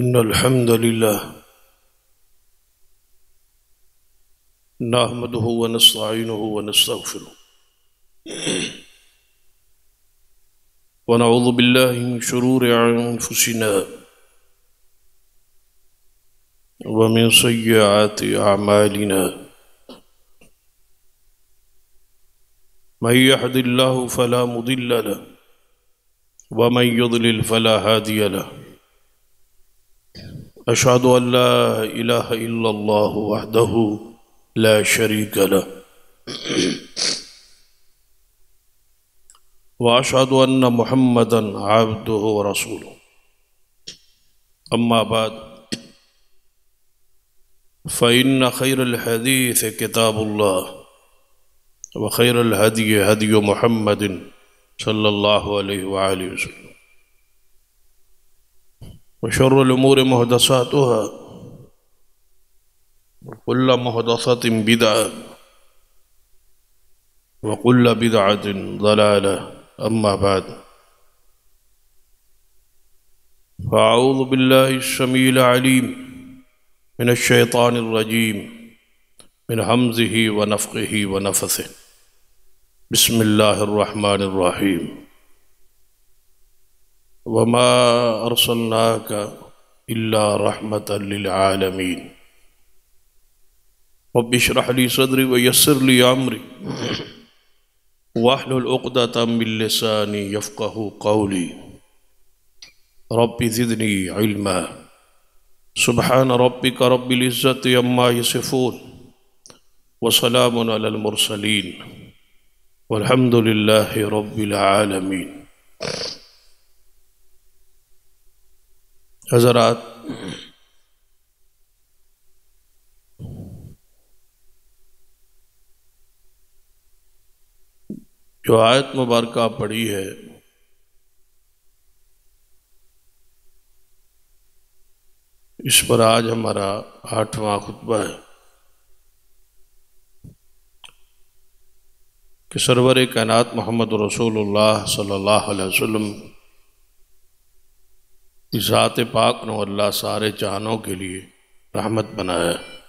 إن الحمد لله نحمده ونستعينه ونستغفره ونعوذ بالله من شرور أنفسنا ومن سيئات أعمالنا من يهد الله فلا مضل له ومن يضلل فلا هادي له أشهد أن لا إله إلا الله وحده لا شريك له وأشهد أن محمدا عبده ورسوله أما بعد فإن خير الحديث كتاب الله وخير الهدي هدي محمد صلى الله عليه وآله وسلم وشر الأمور محدثاتها وكل محدثة بدعة وكل بدعة ضلالة أما بعد فأعوذ بالله السميع العليم من الشيطان الرجيم من همزه ونفخه ونفثه بسم الله الرحمن الرحيم وما أرسلناك إلا رحمة للعالمين رب اشرح لي صدري ويسر لي أمري واحلل عقدة من لساني يفقهوا قولي رب زدني علما سبحان ربك رب العزة عما يصفون وسلام على المرسلين والحمد لله رب العالمين. حضرات، جو آیت مبارکہ پڑھی ہے اس پر آج ہمارا 8واں خطبہ ہے کہ سرور کائنات محمد رسول اللہ صلی اللہ علیہ وسلم ذات پاک نو اللہ سارے جہانوں کے لیے رحمت بنایا ہے۔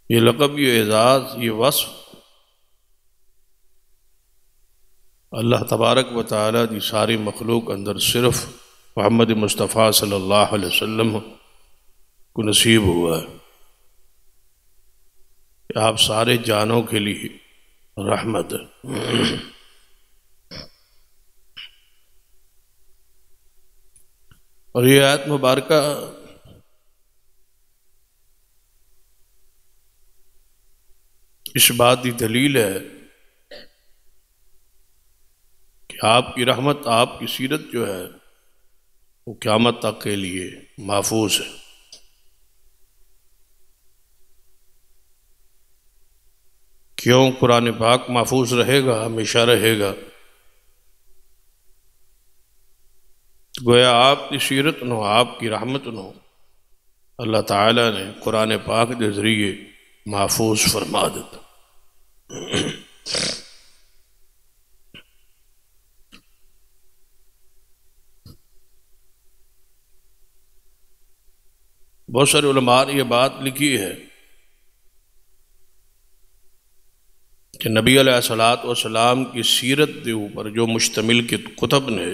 یہ لقب، یہ اعزاز، یہ وصف اللہ تبارک و تعالیٰ دی ساری مخلوق اندر صرف محمد مصطفیٰ صلی اللہ علیہ وسلم کو نصیب ہوا ہے کہ آپ سارے جانوں کے لیے رحمت ہے۔ اور یہ آیت مبارکہ اس بات کی دلیل ہے کہ آپ کی رحمت، آپ کی سیرت جو ہے وہ قیامت تک کے لیے محفوظ ہے۔ کیوں قرآن پاک محفوظ رہے گا، ہمیشہ رہے گا؟ گویا آپ کی سیرت نو، آپ کی رحمت نو اللہ تعالیٰ نے قرآن پاک کے ذریعے محفوظ فرما دیتا۔ بہت سارے علماء نے یہ بات لکھی ہے کہ نبی علیہ السلام کی سیرت کے اوپر جو مشتمل کی کتب نے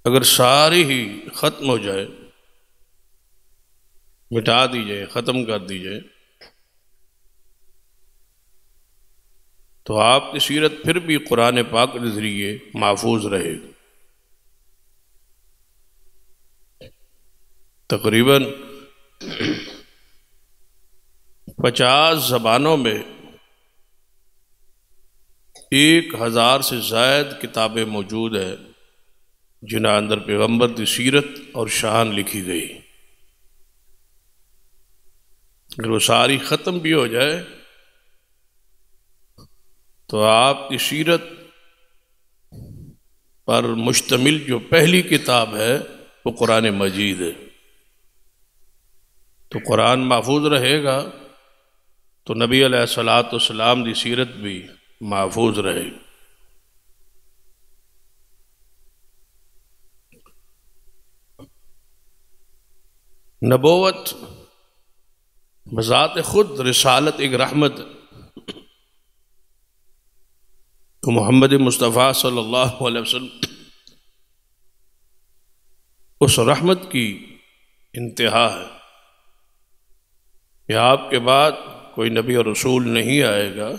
اگر ساری ہی ختم ہو جائے، مٹا دی جائے، ختم کر دی جائے، تو آپ کی سیرت پھر بھی قرآن پاک کے ذریعے محفوظ رہے گی۔ تقریباً 50 زبانوں میں 1000 سے زائد کتابیں موجود ہیں جنہاں اندر پیغمبر کی سیرت اور شان لکھی گئی۔ اگر وہ ساری ختم بھی ہو جائے تو آپ کی سیرت پر مشتمل جو پہلی کتاب ہے وہ قرآن مجید ہے۔ تو قرآن محفوظ رہے گا تو نبی علیہ الصلوۃ والسلام دی سیرت بھی محفوظ رہے گی۔ نبوت بذات خود رسالت ایک رحمت تو محمد مصطفیٰ صلی اللہ علیہ وسلم اس رحمت کی انتہا ہے کہ آپ کے بعد کوئی نبی اور رسول نہیں آئے گا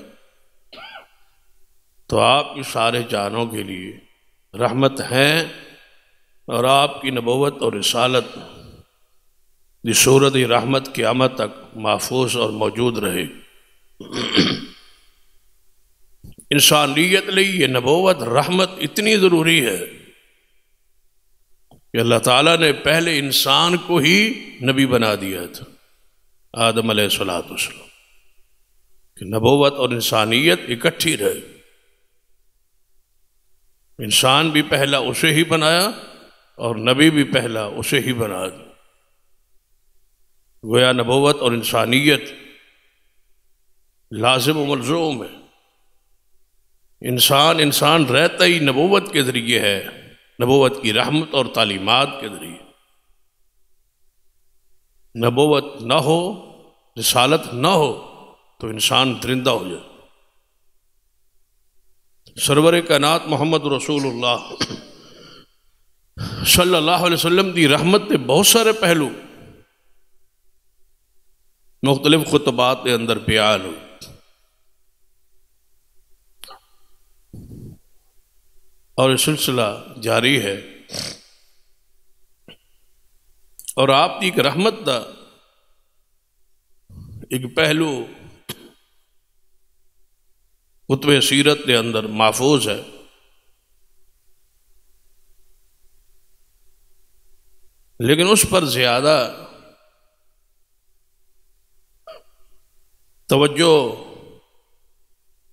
تو آپ کی سارے جانوں کے لیے رحمت ہیں، اور آپ کی نبوت اور رسالت دی صورت رحمت قیامت تک محفوظ اور موجود رہے۔ انسانیت لئی یہ نبوت رحمت اتنی ضروری ہے کہ اللہ تعالیٰ نے پہلے انسان کو ہی نبی بنا دیا تھا، آدم علیہ الصلوۃ والسلام، کہ نبوت اور انسانیت اکٹھی رہے۔ انسان بھی پہلا اسے ہی بنایا اور نبی بھی پہلا اسے ہی بنا دیا۔ گویا نبوت اور انسانیت لازم و ملزوم ہے۔ انسان رہتا ہی نبوت کے ذریعے ہے، نبوت کی رحمت اور تعلیمات کے ذریعے۔ نبوت نہ ہو، رسالت نہ ہو تو انسان درندہ ہو جائے۔ سرور کائنات محمد رسول اللہ صلی اللہ علیہ وسلم دی رحمت کے بہت سارے پہلو مختلف خطبات کے اندر بیان ہوئے۔ اور یہ سلسلہ جاری ہے، اور آپ کی ایک رحمت دا ایک پہلو خطبہ سیرت کے اندر محفوظ ہے۔ لیکن اس پر زیادہ توجہ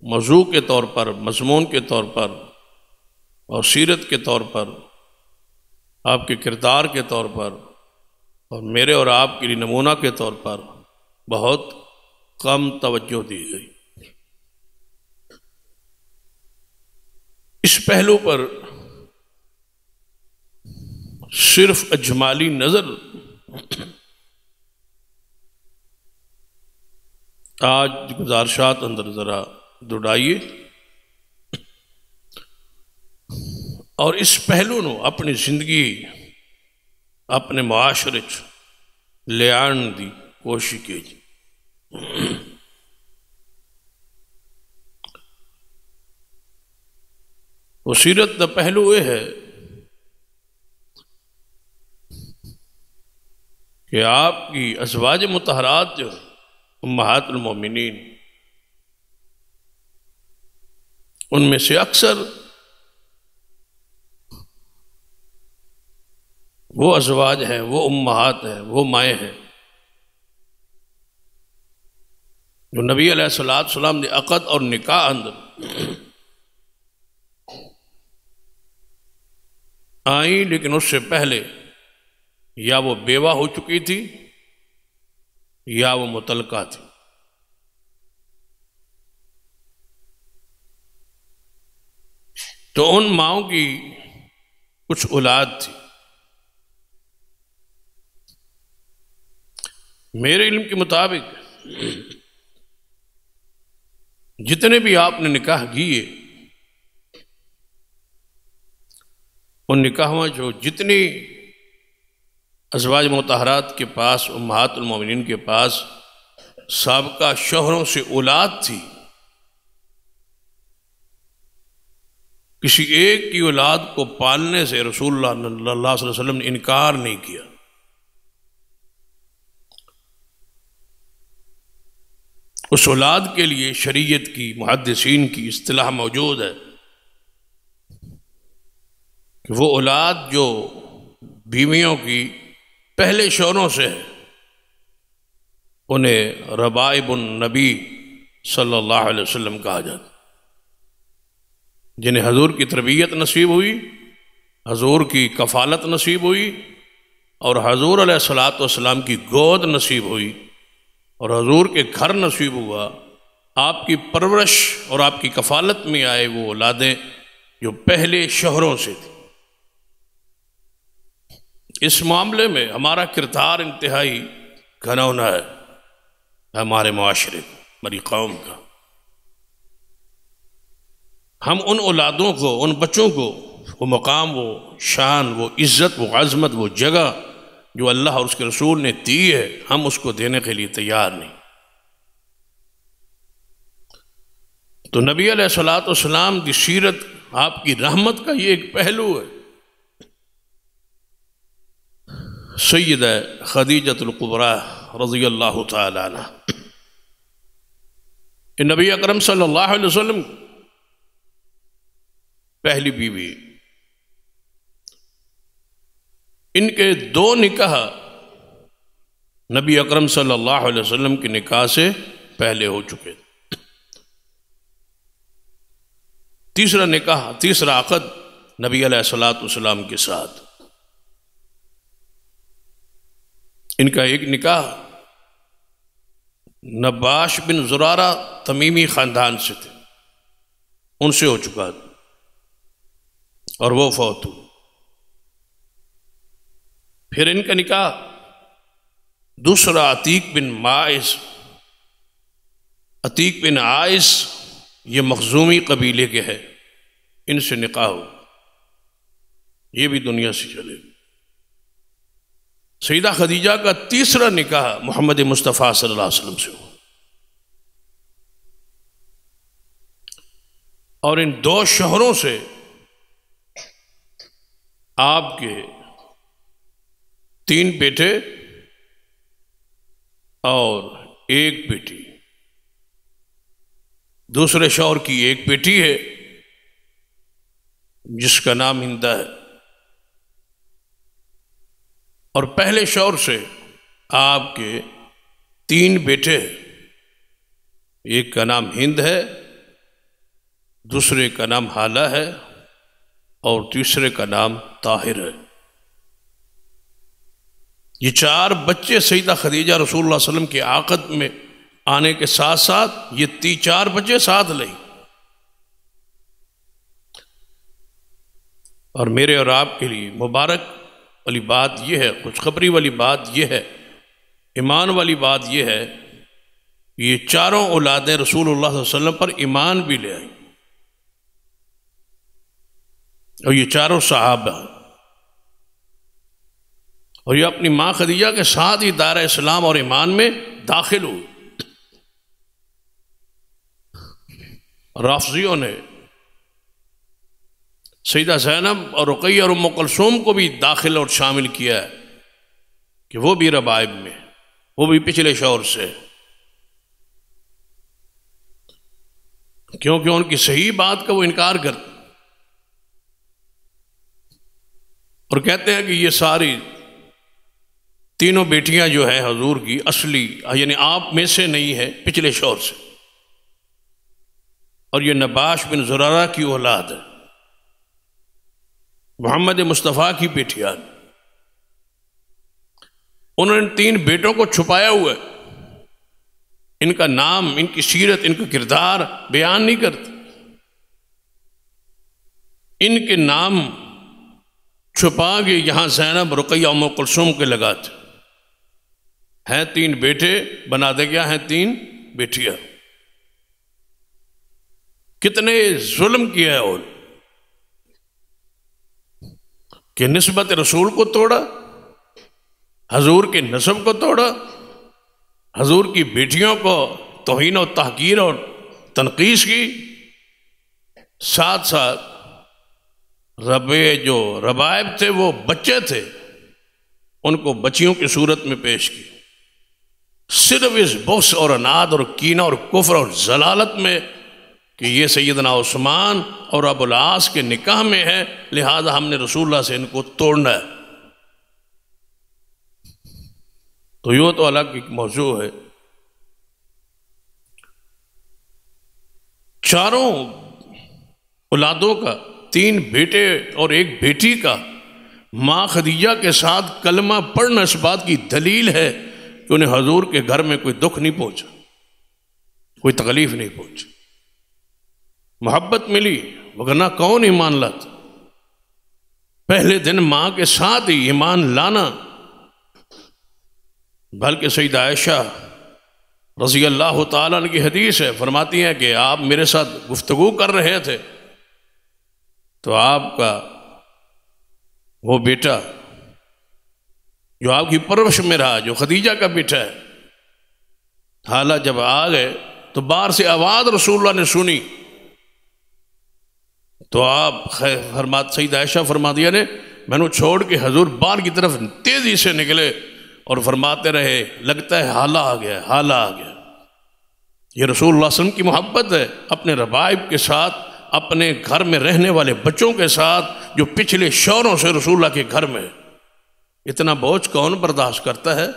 موضوع کے طور پر، مضمون کے طور پر اور سیرت کے طور پر، آپ کے کردار کے طور پر اور میرے اور آپ کے لیے نمونہ کے طور پر بہت کم توجہ دی گئی۔ اس پہلو پر صرف اجمالی نظر آج گزارشات اندر ذرا دوڑائیے، اور اس پہلو نو اپنی زندگی، اپنے معاشرے لے آن دی کوشش کیجیے۔ وہ سیرت دا پہلو یہ ہے کہ آپ کی ازواج مطہرات جو امہات المومنین، ان میں سے اکثر وہ ازواج ہیں، وہ امہات ہیں، وہ مائیں ہیں جو نبی علیہ الصلوۃ والسلام نے عقد اور نکاح اندر آئیں، لیکن اس سے پہلے یا وہ بیوہ ہو چکی تھی یا وہ مطلقہ تھی۔ تو ان ماؤں کی کچھ اولاد تھی۔ میرے علم کے مطابق جتنے بھی آپ نے نکاح کیے، ان نکاحوں جو جتنی ازواج مطہرات کے پاس، امہات المومنین کے پاس سابقہ شوہروں سے اولاد تھی، کسی ایک کی اولاد کو پالنے سے رسول اللہ صلی اللہ علیہ وسلم نے انکار نہیں کیا۔ اس اولاد کے لیے شریعت کی، محدثین کی اصطلاح موجود ہے کہ وہ اولاد جو بیویوں کی پہلے شوہروں سے ہے، انہیں ربائب النبی صلی اللہ علیہ وسلم کہا جاتا، جنہیں حضور کی تربیت نصیب ہوئی، حضور کی کفالت نصیب ہوئی، اور حضور علیہ الصلوۃ والسلام کی گود نصیب ہوئی اور حضور کے گھر نصیب ہوا، آپ کی پرورش اور آپ کی کفالت میں آئے وہ اولادیں جو پہلے شوہروں سے تھی۔ اس معاملے میں ہمارا کردار انتہائی گھنونا ہے، ہمارے معاشرے کا، ہماری قوم کا۔ ہم ان اولادوں کو، ان بچوں کو وہ مقام، وہ شان، وہ عزت، وہ عظمت، وہ جگہ جو اللہ اور اس کے رسول نے دی ہے، ہم اس کو دینے کے لیے تیار نہیں۔ تو نبی علیہ الصلوۃ والسلام کی سیرت، آپ کی رحمت کا یہ ایک پہلو ہے۔ سیدہ خدیجۃ الکبریٰ رضی اللہ تعالی عنہ، یہ نبی اکرم صلی اللہ علیہ وسلم پہلی بیوی، ان کے 2 نکاح نبی اکرم صلی اللہ علیہ وسلم کے نکاح سے پہلے ہو چکے، تیسرا نکاح، تیسرا عقد نبی علیہ الصلوۃ والسلام کے ساتھ۔ ان کا ایک نکاح نباش بن زرارہ تمیمی خاندان سے تھے، ان سے ہو چکا اور وہ فوت ہوئے۔ پھر ان کا نکاح دوسرا عتیق بن ماعز، عتیق بن عائز، یہ مخزومی قبیلے کے ہیں، ان سے نکاح ہو، یہ بھی دنیا سے چلے۔ سیدہ خدیجہ کا تیسرا نکاح محمد مصطفیٰ صلی اللہ علیہ وسلم سے ہوا، اور ان 2 شوہروں سے آپ کے 3 بیٹے اور 1 بیٹی، دوسرے شوہر کی 1 بیٹی ہے جس کا نام ہندہ ہے، اور پہلے شوہر سے آپ کے 3 بیٹے، ایک کا نام ہند ہے، دوسرے کا نام حالہ ہے، اور تیسرے کا نام طاہر ہے۔ یہ 4 بچے سیدہ خدیجہ رسول اللہ صلی اللہ علیہ وسلم کے عقد میں آنے کے ساتھ ساتھ یہ 4 بچے ساتھ لیں۔ اور میرے اور آپ کے لیے مبارک والی بات یہ ہے، خوشخبری والی بات یہ ہے، ایمان والی بات یہ ہے، یہ 4 اولادیں رسول اللہ صلی اللہ علیہ وسلم پر ایمان بھی لے آئیں، اور یہ 4 صحابہ، اور یہ اپنی ماں خدیجہ کے ساتھ ہی دائرہ اسلام اور ایمان میں داخل ہوئے۔ رافضیوں نے سیدہ زینب اور رقیہ اور ام کلثوم کو بھی داخل اور شامل کیا ہے کہ وہ بھی ربائب میں، وہ بھی پچھلے شوہر سے، کیونکہ ان کی صحیح بات کا وہ انکار کرتے اور کہتے ہیں کہ یہ ساری 3 بیٹیاں جو ہیں حضور کی اصلی، یعنی آپ میں سے نہیں ہے، پچھلے شوہر سے، اور یہ نباش بن زرارہ کی اولاد ہے، محمد مصطفیٰ کی بیٹیاں۔ انہوں نے 3 بیٹوں کو چھپایا ہوا ہے، ان کا نام، ان کی سیرت، ان کا کردار بیان نہیں کرتے، ان کے نام چھپا کے یہاں زینب، رقیہ، ام کلثوم کے لگاتے ہیں 3 بیٹے، بناتے کیا ہیں 3 بیٹیاں۔ کتنے ظلم کیا ہے اور کہ نسبت رسول کو توڑا، حضور کے نسب کو توڑا، حضور کی بیٹیوں کو توہین و تحقیر اور تنقیص کی، ساتھ ساتھ جو ربائب تھے وہ بچے تھے، ان کو بچیوں کی صورت میں پیش کی، صرف اس بغض اور عناد اور کینہ اور کفر اور ضلالت میں کہ یہ سیدنا عثمان اور ابو العاص کے نکاح میں ہے، لہذا ہم نے رسول اللہ سے ان کو توڑنا ہے۔ تو یہ تو الگ ایک موضوع ہے۔ 4 اولادوں کا، 3 بیٹے اور 1 بیٹی کا ماں خدیجہ کے ساتھ کلمہ پڑھنا اس بات کی دلیل ہے کہ انہیں حضور کے گھر میں کوئی دکھ نہیں پہنچا، کوئی تکلیف نہیں پہنچی، محبت ملی، وگرنہ کون ایمان لاتا؟ پہلے دن ماں کے ساتھ ہی ایمان لانا۔ بلکہ سیدہ عائشہ رضی اللہ تعالیٰ عنہ کی حدیث ہے، فرماتی ہیں کہ آپ میرے ساتھ گفتگو کر رہے تھے تو آپ کا وہ بیٹا جو آپ کی پرورش میں رہا، جو خدیجہ کا بیٹا ہے، حالہ جب آ گئے تو باہر سے آواز رسول اللہ نے سنی تو آپ سیدہ عائشہ فرما دیا نے میں نے چھوڑ کے حضور باہر کی طرف تیزی سے نکلے اور فرماتے رہے لگتا ہے حالہ آ گیا، حالہ آ گیا۔ یہ رسول اللہ صلی اللہ علیہ وسلم کی محبت ہے اپنے ربائب کے ساتھ، اپنے گھر میں رہنے والے بچوں کے ساتھ جو پچھلے شوروں سے رسول اللہ کے گھر میں۔ اتنا بوجھ کون برداشت کرتا ہے؟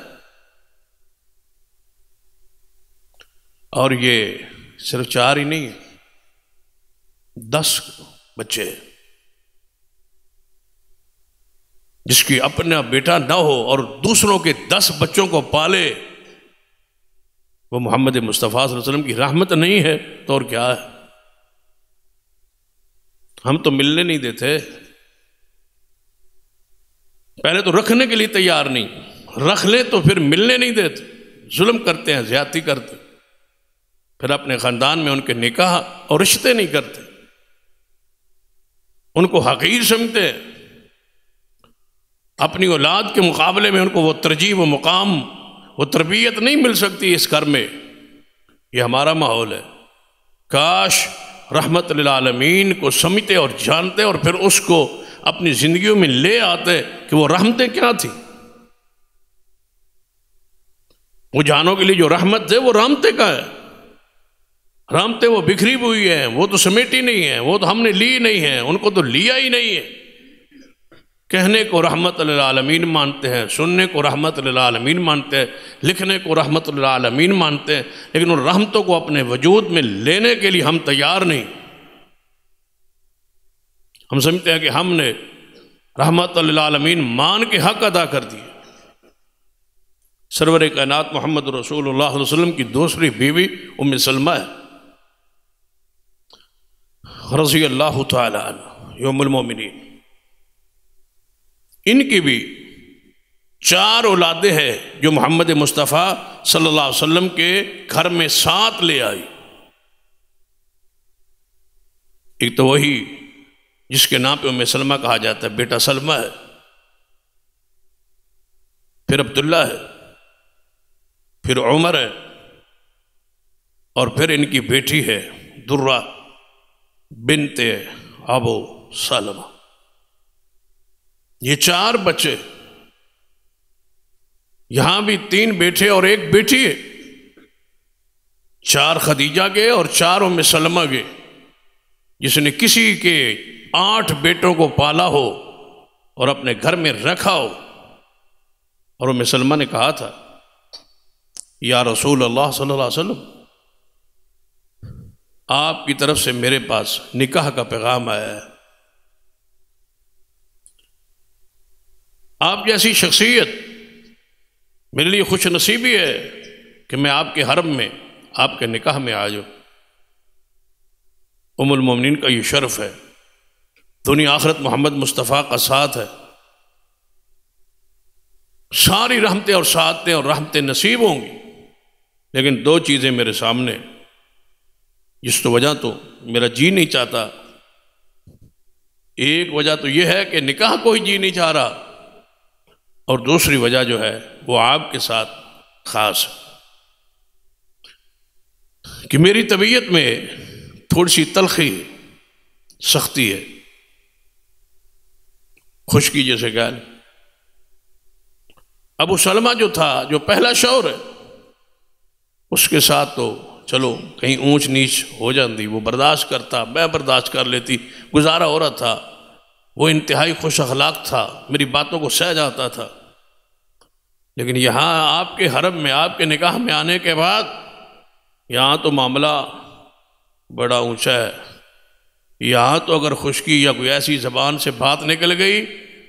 اور یہ صرف 4 ہی نہیں، 10 بچے، جس کی اپنا بیٹا نہ ہو اور دوسروں کے 10 بچوں کو پالے، وہ محمد مصطفیٰ صلی اللہ علیہ وسلم کی رحمت نہیں ہے تو اور کیا ہے؟ ہم تو ملنے نہیں دیتے، پہلے تو رکھنے کے لیے تیار نہیں، رکھ لیں تو پھر ملنے نہیں دیتے، ظلم کرتے ہیں، زیادتی کرتے، پھر اپنے خاندان میں ان کے نکاح اور رشتے نہیں کرتے، ان کو حقیر سمجھتے ہیں، اپنی اولاد کے مقابلے میں ان کو وہ ترجیح، وہ مقام، وہ تربیت نہیں مل سکتی اس گھر میں۔ یہ ہمارا ماحول ہے۔ کاش رحمت للعالمین کو سمجھتے اور جانتے اور پھر اس کو اپنی زندگیوں میں لے آتے کہ وہ رحمتیں کیا تھیں۔ وہ جانوں کے لیے جو رحمت ہے وہ رحمتیں کا ہے، رحمتیں وہ بکھری ہوئی ہیں، وہ تو سمیٹی نہیں ہیں، وہ تو ہم نے لی نہیں ہیں، ان کو تو لیا ہی نہیں ہے۔ کہنے کو رحمت للعالمین مانتے ہیں، سننے کو رحمت للعالمین مانتے ہیں، لکھنے کو رحمت للعالمین مانتے ہیں، لیکن ان رحمتوں کو اپنے وجود میں لینے کے لیے ہم تیار نہیں۔ ہم سمجھتے ہیں کہ ہم نے رحمت للعالمین مان کے حق ادا کر دیے۔ سرور کائنات محمد رسول اللہ صلی اللہ علیہ وسلم کی دوسری بیوی ام سلمہ ہے رضی اللہ تعالی عنہ، ام المومنین۔ ان کی بھی 4 اولادیں ہیں جو محمد مصطفیٰ صلی اللہ علیہ وسلم کے گھر میں ساتھ لے آئی۔ ایک تو وہی جس کے نام پہ ام سلمہ کہا جاتا ہے، بیٹا سلمہ ہے، پھر عبداللہ ہے، پھر عمر ہے، اور پھر ان کی بیٹی ہے درہ بنت ابو سلمہ۔ یہ 4 بچے، یہاں بھی 3 بیٹے اور 1 بیٹی ہے، 4 خدیجہ کے اور 4 ام سلمہ کے۔ جس نے کسی کے 8 بیٹوں کو پالا ہو اور اپنے گھر میں رکھا ہو، اور ام سلمہ نے کہا تھا یا رسول اللہ صلی اللہ علیہ وسلم، آپ کی طرف سے میرے پاس نکاح کا پیغام آیا ہے، آپ جیسی شخصیت میرے لیے خوش نصیبی ہے کہ میں آپ کے حرم میں، آپ کے نکاح میں آ جاؤں۔ ام المومنین کا یہ شرف ہے، دنیا آخرت محمد مصطفیٰ کا ساتھ ہے، ساری رحمتیں اور سعادتیں اور رحمتیں نصیب ہوں گی، لیکن 2 چیزیں میرے سامنے، جس تو وجہ تو میرا جی نہیں چاہتا۔ ایک وجہ تو یہ ہے کہ نکاح کوئی جی نہیں چاہ رہا، اور دوسری وجہ جو ہے وہ آپ کے ساتھ خاص ہے کہ میری طبیعت میں تھوڑی سی تلخی ہے، سختی ہے، خشکی جیسے کہہ لیں۔ ابو سلمہ جو تھا، جو پہلا شوہر ہے، اس کے ساتھ تو چلو کہیں اونچ نیچ ہو جاتی، وہ برداشت کرتا، میں برداشت کر لیتی، گزارا ہو رہا تھا، وہ انتہائی خوش اخلاق تھا، میری باتوں کو سہ جاتا تھا۔ لیکن یہاں آپ کے حرم میں، آپ کے نکاح میں آنے کے بعد یہاں تو معاملہ بڑا اونچا ہے۔ یہاں تو اگر خشکی یا کوئی ایسی زبان سے بات نکل گئی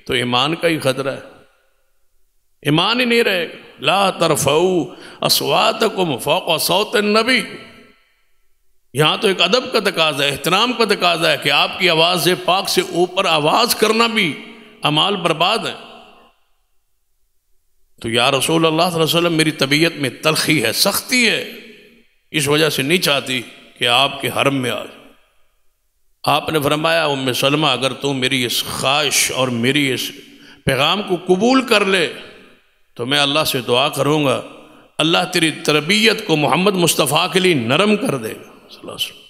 تو ایمان کا ہی خطرہ ہے، ایمان ہی نہیں رہے گا۔ لا ترفعوا اصواتکم فوق صوت النبی، یہاں تو ایک ادب کا تقاضا ہے، احترام کا تقاضا ہے کہ آپ کی آواز پاک سے اوپر آواز کرنا بھی اعمال برباد ہے۔ تو یا رسول اللہ صلی اللہ علیہ وسلم میری طبیعت میں تلخی ہے، سختی ہے، اس وجہ سے نہیں چاہتی کہ آپ کے حرم میں آ جائے۔ آپ نے فرمایا ام سلمہ اگر تم میری اس خواہش اور میری اس پیغام کو قبول کر لے تو میں اللہ سے دعا کروں گا اللہ تیری تربیت کو محمد مصطفیٰ کے لیے نرم کر دے گا صلی اللہ علیہ وسلم۔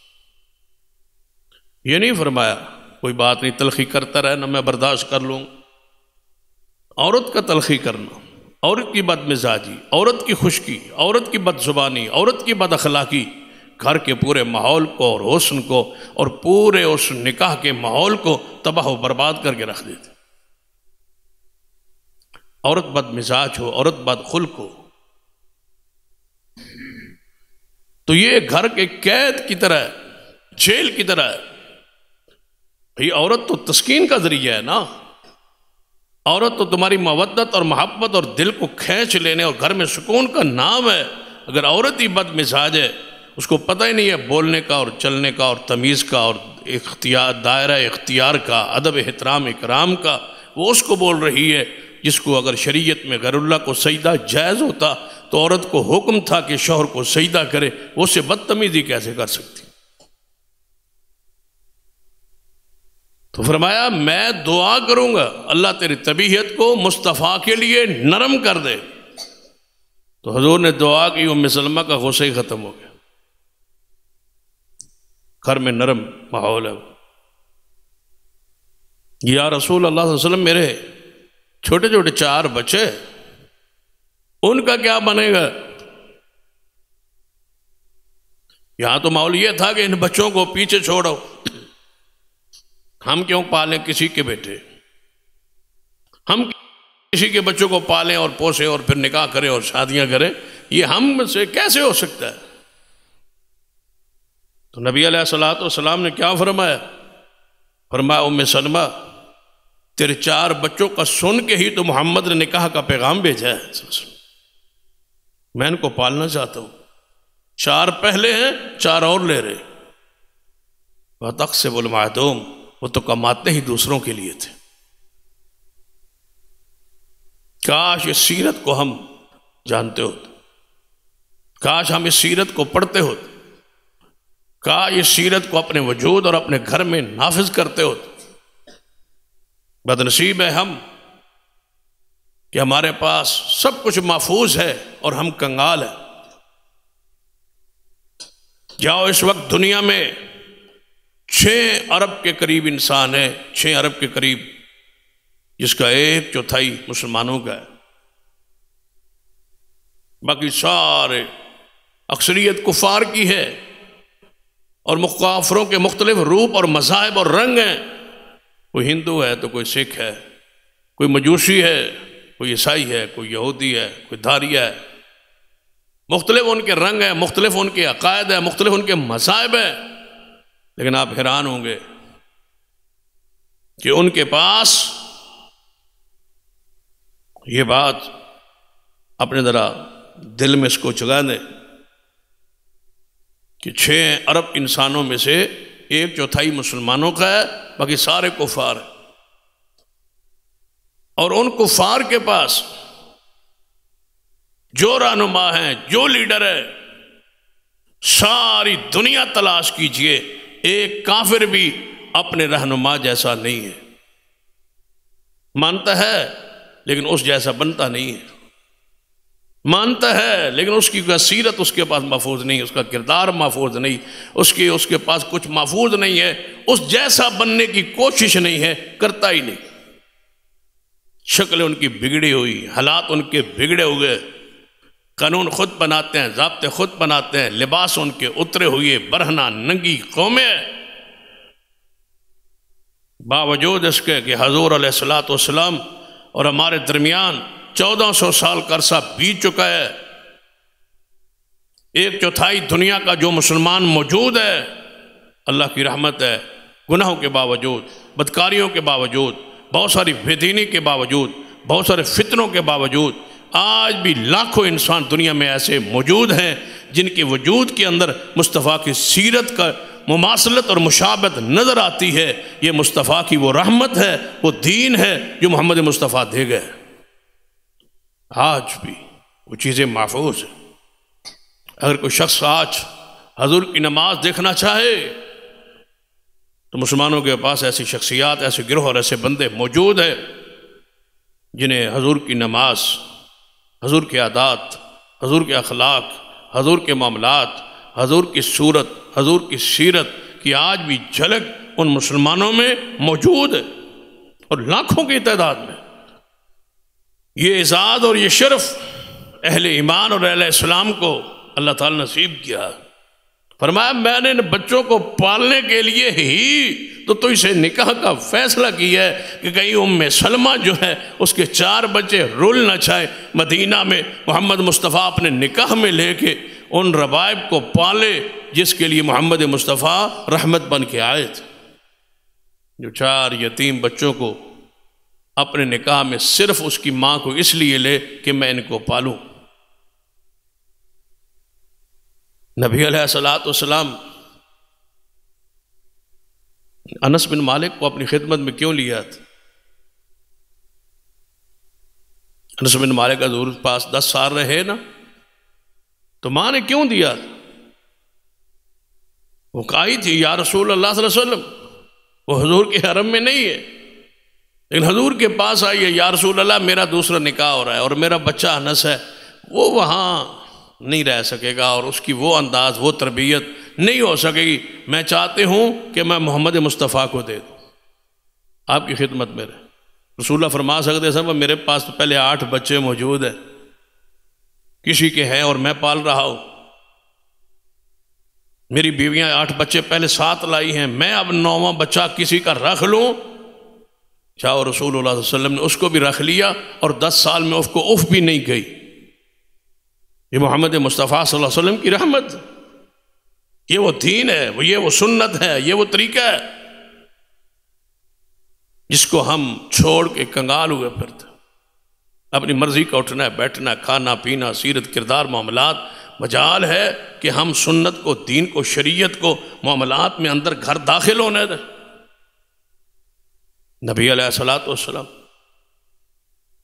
یہ نہیں فرمایا کوئی بات نہیں تلخی کرتا رہے نہ میں برداشت کر لوں۔ عورت کا تلخی کرنا، عورت کی بد مزاجی، عورت کی خشکی، عورت کی بد زبانی، عورت کی بد اخلاقی گھر کے پورے ماحول کو اور حسن کو اور پورے اس نکاح کے ماحول کو تباہ و برباد کر کے رکھ دیتے۔ عورت بد مزاج ہو، عورت بد خلق ہو تو یہ گھر کے قید کی طرح ہے، جیل کی طرح ہے۔ بھئی عورت تو تسکین کا ذریعہ ہے نا، عورت تو تمہاری مودت اور محبت اور دل کو کھینچ لینے اور گھر میں سکون کا نام ہے۔ اگر عورت ہی بد مزاج ہے، اس کو پتہ ہی نہیں ہے بولنے کا اور چلنے کا اور تمیز کا اور اختیار دائرہ اختیار کا، ادب احترام اکرام کا، وہ اس کو بول رہی ہے جس کو اگر شریعت میں غیر اللہ کو سجدہ جائز ہوتا تو عورت کو حکم تھا کہ شوہر کو سجدہ کرے، وہ اسے بدتمیزی کیسے کر سکتی؟ تو فرمایا میں دعا کروں گا اللہ تیری طبیعت کو مصطفیٰ کے لیے نرم کر دے۔ تو حضور نے دعا کی، ام سلمہ کا غصہ ہی ختم ہو گیا، گھر میں نرم ماحول ہے۔ یا رسول اللہ صلی اللہ علیہ وسلم میرے چھوٹے چھوٹے 4 بچے، ان کا کیا بنے گا؟ یہاں تو ماحول یہ تھا کہ ان بچوں کو پیچھے چھوڑو، ہم کیوں پالیں کسی کے بیٹے، ہم کسی کے بچوں کو پالیں اور پوسیں اور پھر نکاح کریں اور شادیاں کریں، یہ ہم سے کیسے ہو سکتا ہے؟ تو نبی علیہ الصلوۃ والسلام نے کیا فرمایا؟ فرمایا ام سلمہ تیرے 4 بچوں کا سن کے ہی تو محمد نے نکاح کا پیغام بھیجا ہے، میں ان کو پالنا چاہتا ہوں۔ 4 پہلے ہیں، 4 اور لے رہے۔ وَتَقْسِبُ الْمَعْدُومُ، وہ تو کماتے ہی دوسروں کے لیے تھے۔ کاش اس سیرت کو ہم جانتے ہوتے، کاش ہم اس سیرت کو پڑھتے ہوتے، کاش اس سیرت کو اپنے وجود اور اپنے گھر میں نافذ کرتے ہوتے۔ بدنصیب ہے ہم کہ ہمارے پاس سب کچھ محفوظ ہے اور ہم کنگال ہیں۔ جاؤ اس وقت دنیا میں 6 ارب کے قریب انسان ہے، 6 ارب کے قریب، جس کا 1/4 مسلمانوں کا ہے، باقی سارے اکثریت کفار کی ہے اور کافروں کے مختلف روپ اور مذاہب اور رنگ ہیں۔ کوئی ہندو ہے تو کوئی سکھ ہے، کوئی مجوسی ہے، کوئی عیسائی ہے، کوئی یہودی ہے، کوئی دھاریا ہے، مختلف ان کے رنگ ہیں، مختلف ان کے عقائد ہیں، مختلف ان کے مذاہب ہیں، لیکن آپ حیران ہوں گے کہ ان کے پاس یہ بات اپنے ذرا دل میں اس کو جگا دیں کہ 6 ارب انسانوں میں سے 1/4 مسلمانوں کا ہے، باقی سارے کفار ہیں۔ اور ان کفار کے پاس جو رہنما ہیں، جو لیڈر ہے، ساری دنیا تلاش کیجئے، ایک کافر بھی اپنے رہنما جیسا نہیں ہے۔ مانتا ہے لیکن اس جیسا بنتا نہیں ہے، مانتا ہے لیکن اس کی سیرت اس کے پاس محفوظ نہیں، اس کا کردار محفوظ نہیں، اس کے پاس کچھ محفوظ نہیں ہے، اس جیسا بننے کی کوشش نہیں ہے، کرتا ہی نہیں۔ شکل ان کی بگڑی ہوئی، حالات ان کے بگڑے ہوئے، قانون خود بناتے ہیں، ضابطے خود بناتے ہیں، لباس ان کے اترے ہوئے برہنہ ننگی قومیں، باوجود اس کے کہ حضور علیہ الصلوۃ والسلام اور ہمارے درمیان 1400 سال کا عرصہ بیت چکا ہے۔ 1/4 دنیا کا جو مسلمان موجود ہے، اللہ کی رحمت ہے، گناہوں کے باوجود، بدکاریوں کے باوجود، بہت ساری بے دینی کے باوجود، بہت سارے فتنوں کے باوجود آج بھی لاکھوں انسان دنیا میں ایسے موجود ہیں جن کے وجود کے اندر مصطفیٰ کی سیرت کا مماثلت اور مشابہت نظر آتی ہے۔ یہ مصطفیٰ کی وہ رحمت ہے، وہ دین ہے جو محمد مصطفیٰ دے گئے۔ آج بھی وہ چیزیں محفوظ ہیں۔ اگر کوئی شخص آج حضور کی نماز دیکھنا چاہے تو مسلمانوں کے پاس ایسی شخصیات، ایسے گروہ اور ایسے بندے موجود ہیں جنہیں حضور کی نماز، حضور کے عادات، حضور کے اخلاق، حضور کے معاملات، حضور کی صورت، حضور کی سیرت کی آج بھی جھلک ان مسلمانوں میں موجود ہے، اور لاکھوں کی تعداد میں۔ یہ اعزاز اور یہ شرف اہل ایمان اور اہل اسلام کو اللہ تعالیٰ نصیب کیا۔ فرمایا میں نے بچوں کو پالنے کے لیے ہی تو اسے نکاح کا فیصلہ کیا ہے کہ کہیں ام سلمہ جو ہے اس کے 4 بچے رول نہ جائیں۔ مدینہ میں محمد مصطفیٰ اپنے نکاح میں لے کے ان ربائب کو پالے جس کے لیے محمد مصطفیٰ رحمت بن کے آئے تھے۔ جو 4 یتیم بچوں کو اپنے نکاح میں صرف اس کی ماں کو اس لیے لے کہ میں ان کو پالوں۔ نبی علیہ السلام انس بن مالک کو اپنی خدمت میں کیوں لیا تھا؟ انس بن مالک حضور کے پاس 10 سال رہے نا، تو ماں نے کیوں دیا؟ وہ کہی تھی یا رسول اللہ صلی اللہ علیہ وسلم، وہ حضور کے حرم میں نہیں ہے، لیکن حضور کے پاس آئی ہے، یا رسول اللہ میرا دوسرا نکاح ہو رہا ہے اور میرا بچہ انس ہے، وہ وہاں نہیں رہ سکے گا اور اس کی وہ انداز، وہ تربیت نہیں ہو سکے گی، میں چاہتے ہوں کہ میں محمد مصطفیٰ کو دے دوں آپ کی خدمت میں رہے۔ رسول اللہ فرما سکتے ہیں میرے پاس تو پہلے 8 بچے موجود ہیں، کسی کے ہیں اور میں پال رہا ہوں، میری بیویاں 8 بچے پہلے 7 لائی ہیں، میں اب 9واں بچہ کسی کا رکھ لوں؟ چاہو رسول اللہ صلی اللہ علیہ وسلم نے اس کو بھی رکھ لیا اور 10 سال میں اس کو اف بھی نہیں گئی۔ یہ محمد مصطفیٰ صلی اللہ علیہ وسلم کی رحمت، یہ وہ دین ہے، یہ وہ سنت ہے، یہ وہ طریقہ ہے جس کو ہم چھوڑ کے کنگال ہوئے پھرتے، اپنی مرضی کا اٹھنا ہے، بیٹھنا ہے، کھانا پینا، سیرت، کردار، معاملات۔ مجال ہے کہ ہم سنت کو، دین کو، شریعت کو معاملات میں اندر گھر داخل ہونے دیں۔ نبی علیہ السلام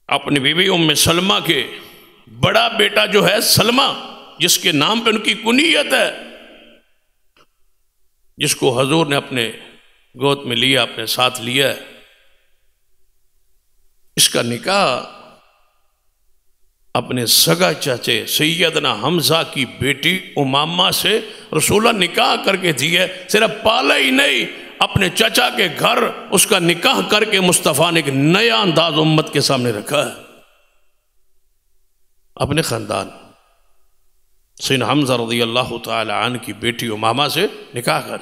اپنی بیوی ام سلمہ کے بڑا بیٹا جو ہے سلمہ، جس کے نام پہ ان کی کنیت ہے، جس کو حضور نے اپنے گود میں لیا، اپنے ساتھ لیا ہے، اس کا نکاح اپنے سگا چاچے سیدنا حمزہ کی بیٹی امامہ سے رسول اللہ نکاح کر کے دی ہے۔ صرف پالا ہی نہیں، اپنے چچا کے گھر اس کا نکاح کر کے مصطفیٰ نے ایک نیا انداز امت کے سامنے رکھا ہے۔ اپنے خاندان سیدنا حمزہ رضی اللہ تعالی عنہ کی بیٹی امامہ سے نکاح کر،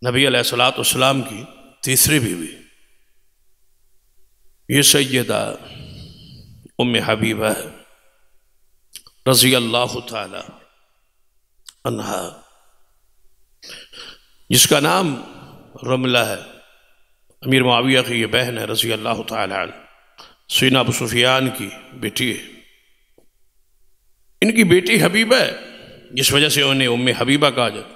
نبی علیہ السلام کی تیسری بیوی یہ سیدہ ام حبیبہ رضی اللہ تعالی عنہا، جس کا نام رملہ ہے، امیر معاویہ کی یہ بہن ہے رضی اللہ تعالی عنہ، سیدنا ابو سفیان کی بیٹی ہے۔ ان کی بیٹی حبیبہ ہے، جس وجہ سے انہیں ام حبیبہ کہا جاتا۔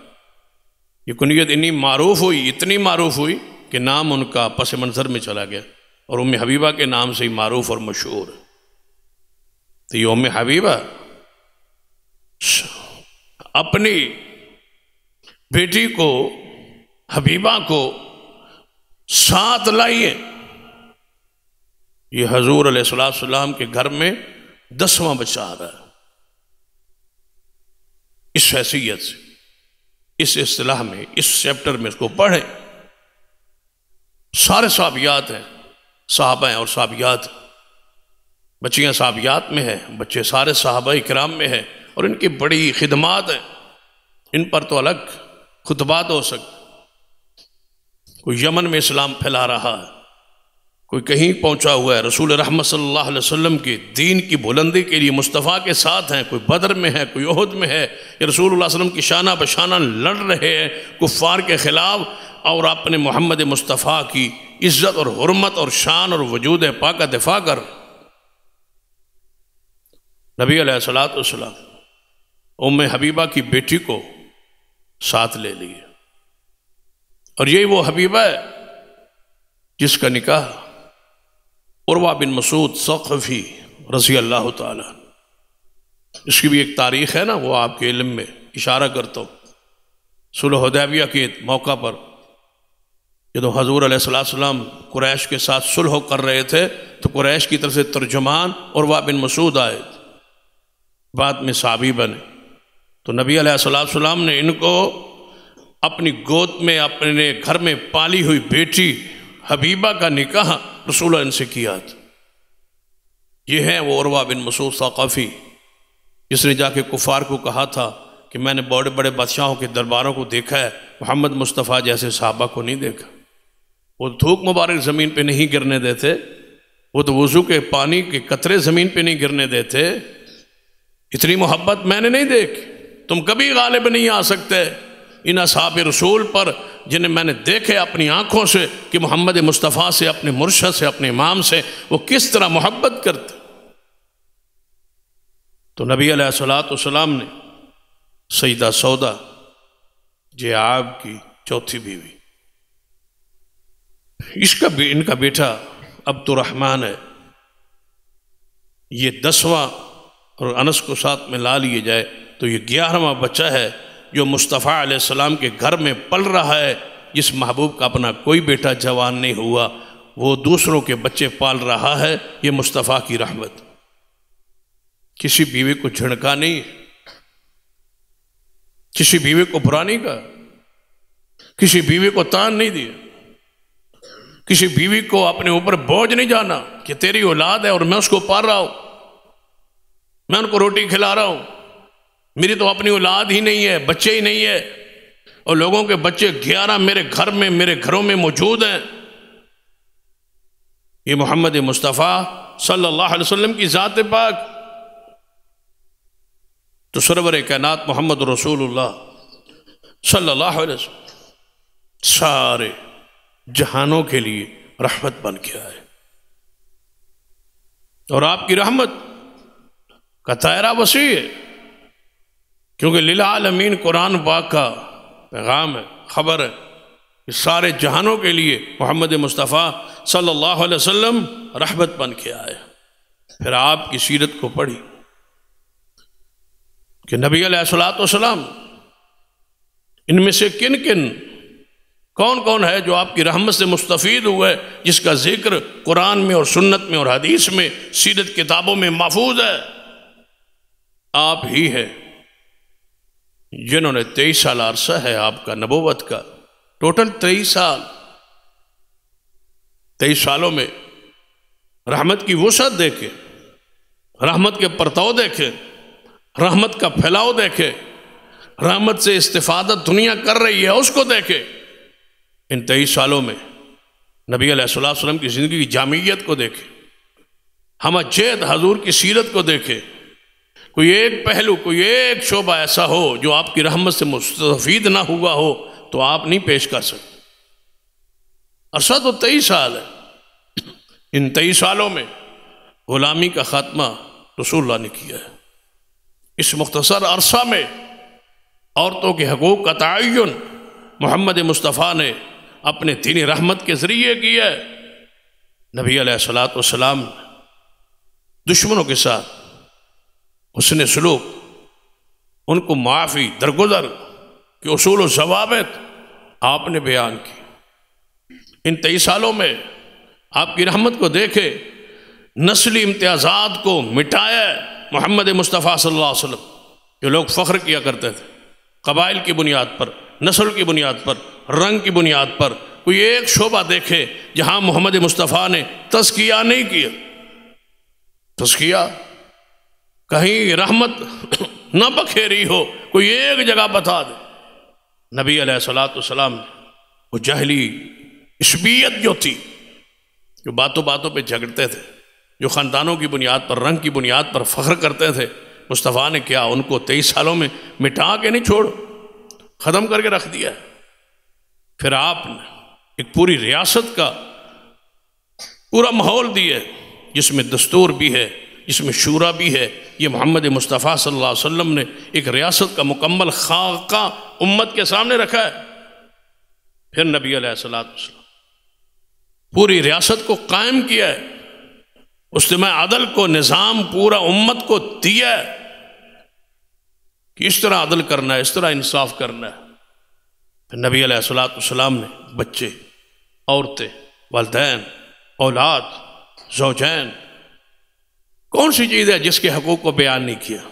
یہ کنیت اتنی معروف ہوئی کہ نام ان کا پس منظر میں چلا گیا اور ام حبیبہ کے نام سے ہی معروف اور مشہور ہے۔ تو یہ ام حبیبہ اپنی بیٹی کو، حبیبہ کو ساتھ لائیے۔ یہ حضور علیہ السلام کے گھر میں 10واں بچہ آ رہا ہے۔ اس حیثیت سے، اس اصطلاح میں، اس چیپٹر میں اس کو پڑھیں۔ سارے صحابیات ہیں، صحابہ ہیں اور صحابیات، بچیاں صحابیات میں ہیں، بچے سارے صحابہ کرام میں ہیں، اور ان کی بڑی خدمات ہیں۔ ان پر تو الگ خطبات ہو سکتے۔ کوئی یمن میں اسلام پھیلا رہا ہے، کوئی کہیں پہنچا ہوا ہے، رسول رحمت صلی اللہ علیہ وسلم کے دین کی بلندی کے لیے مصطفیٰ کے ساتھ ہیں، کوئی بدر میں ہے، کوئی احد میں ہے، یا رسول اللہ علیہ وسلم کی شانہ بشانہ لڑ رہے ہیں کفار کے خلاف، اور اپنے محمد مصطفیٰ کی عزت اور حرمت اور شان اور وجود پاک کا دفاع کر۔ نبی علیہ الصلوۃ والسلام ام حبیبہ کی بیٹی کو ساتھ لے لیے، اور یہی وہ حبیبہ ہے جس کا نکاح عروہ بن مسعود ثقفی رضی اللہ تعالیٰ، اس کی بھی ایک تاریخ ہے نا، وہ آپ کے علم میں اشارہ کرتا ہوں۔ صلح حدیبیہ کے موقع پر جب حضور علیہ السلام قریش کے ساتھ صلح کر رہے تھے تو قریش کی طرف سے ترجمان عروہ بن مسعود آئے، بعد میں صحابی بنے، تو نبی علیہ السلام نے ان کو اپنی گود میں اپنے گھر میں پالی ہوئی بیٹی حبیبہ کا نکاح رسول اللہ سے کیا تھا۔ یہ ہے وہ عروہ بن مسعود ثقفی جس نے جا کے کفار کو کہا تھا کہ میں نے بڑے بڑے بادشاہوں کے درباروں کو دیکھا ہے، محمد مصطفیٰ جیسے صحابہ کو نہیں دیکھا۔ وہ تھوک مبارک زمین پہ نہیں گرنے دیتے، وہ تو وضو کے پانی کے قطرے زمین پہ نہیں گرنے دیتے۔ اتنی محبت میں نے نہیں دیکھی، تم کبھی غالب نہیں آ سکتے ان اصحاب رسول پر جنہیں میں نے دیکھے اپنی آنکھوں سے کہ محمد مصطفیٰ سے، اپنے مرشد سے، اپنے امام سے وہ کس طرح محبت کرتے۔ تو نبی علیہ السلام نے سیدہ سودا جو آپ کی چوتھی بیوی، ان کا بیٹا عبد الرحمن ہے، یہ 10واں، اور انس کو ساتھ میں لا لیے جائے تو یہ 11واں بچہ ہے جو مصطفیٰ علیہ السلام کے گھر میں پل رہا ہے۔ جس محبوب کا اپنا کوئی بیٹا جوان نہیں ہوا وہ دوسروں کے بچے پال رہا ہے، یہ مصطفیٰ کی رحمت۔ کسی بیوی کو جھڑکا نہیں، کسی بیوی کو برا نہیں کہا، کسی بیوی کو تان نہیں دیا، کسی بیوی کو اپنے اوپر بوجھ نہیں جانا کہ تیری اولاد ہے اور میں اس کو پال رہا ہوں، میں ان کو روٹی کھلا رہا ہوں، میری تو اپنی اولاد ہی نہیں ہے، بچے ہی نہیں ہے، اور لوگوں کے بچے 11 میرے گھروں میں موجود ہیں۔ یہ محمد مصطفیٰ صلی اللہ علیہ وسلم کی ذات پاک، تو سرور کائنات محمد رسول اللہ صلی اللہ علیہ وسلم سارے جہانوں کے لیے رحمت بن کے آئے، اور آپ کی رحمت کا دائرہ وسیع ہے، کیونکہ للعالمین قرآن پاک کا پیغام ہے، خبر ہے کہ سارے جہانوں کے لیے محمد مصطفیٰ صلی اللہ علیہ وسلم رحمت بن کے آئے۔ پھر آپ کی سیرت کو پڑھی کہ نبی علیہ السلام ان میں سے کون کون ہے جو آپ کی رحمت سے مستفید ہوئے، جس کا ذکر قرآن میں اور سنت میں اور حدیث میں سیرت کتابوں میں محفوظ ہے؟ آپ ہی ہے جنہوں نے 23 سال عرصہ ہے آپ کا نبوت کا، ٹوٹل 23 سال، 23 سالوں میں رحمت کی وسعت دیکھے، رحمت کے پرتاؤ دیکھے، رحمت کا پھیلاؤ دیکھے، رحمت سے استفادت دنیا کر رہی ہے اس کو دیکھے۔ ان 23 سالوں میں نبی علیہ السلام کی زندگی کی جامعیت کو دیکھے، ہم جید حضور کی سیرت کو دیکھے، کوئی ایک پہلو، کوئی ایک شعبہ ایسا ہو جو آپ کی رحمت سے مستفید نہ ہوا ہو تو آپ نہیں پیش کر سکتے۔ عرصہ تو 23 سال ہے، ان 23 سالوں میں غلامی کا خاتمہ رسول اللہ نے کیا ہے۔ اس مختصر عرصہ میں عورتوں کے حقوق کا تعین محمد مصطفیٰ نے اپنے دینی رحمت کے ذریعے کیا ہے۔ نبی علیہ السلام دشمنوں کے ساتھ حسن سلوک، ان کو معافی درگزر کے اصول و ضوابط آپ نے بیان کی۔ ان 23 سالوں میں آپ کی رحمت کو دیکھے، نسلی امتیازات کو مٹایا محمد مصطفیٰ صلی اللہ علیہ وسلم۔ جو لوگ فخر کیا کرتے تھے قبائل کی بنیاد پر، نسل کی بنیاد پر، رنگ کی بنیاد پر، کوئی ایک شعبہ دیکھے جہاں محمد مصطفیٰ نے تزکیہ نہیں کیا، تزکیہ کہیں رحمت نہ بکھیری ہو، کوئی ایک جگہ بتا دے۔ نبی علیہ السلام نے وہ جاہلی عصبیت جو تھی، جو باتوں باتوں پہ جھگڑتے تھے، جو خاندانوں کی بنیاد پر، رنگ کی بنیاد پر فخر کرتے تھے، مصطفیٰ نے کیا ان کو 23 سالوں میں مٹا کے نہیں چھوڑ، ختم کر کے رکھ دیا۔ پھر آپ نے ایک پوری ریاست کا پورا ماحول دی ہے جس میں دستور بھی ہے، جس میں شورا بھی ہے. یہ محمد مصطفیٰ صلی اللہ علیہ وسلم نے ایک ریاست کا مکمل خاکہ امت کے سامنے رکھا ہے. پھر نبی علیہ السلام پوری ریاست کو قائم کیا ہے، اجتماع عدل کو، نظام پورا امت کو دیا ہے کہ اس طرح عدل کرنا ہے، اس طرح انصاف کرنا ہے. پھر نبی علیہ السلام نے بچے، عورتیں، والدین، اولاد، زوجین، کون سی چیز ہے جس کے حقوق کو بیان نہیں کیا.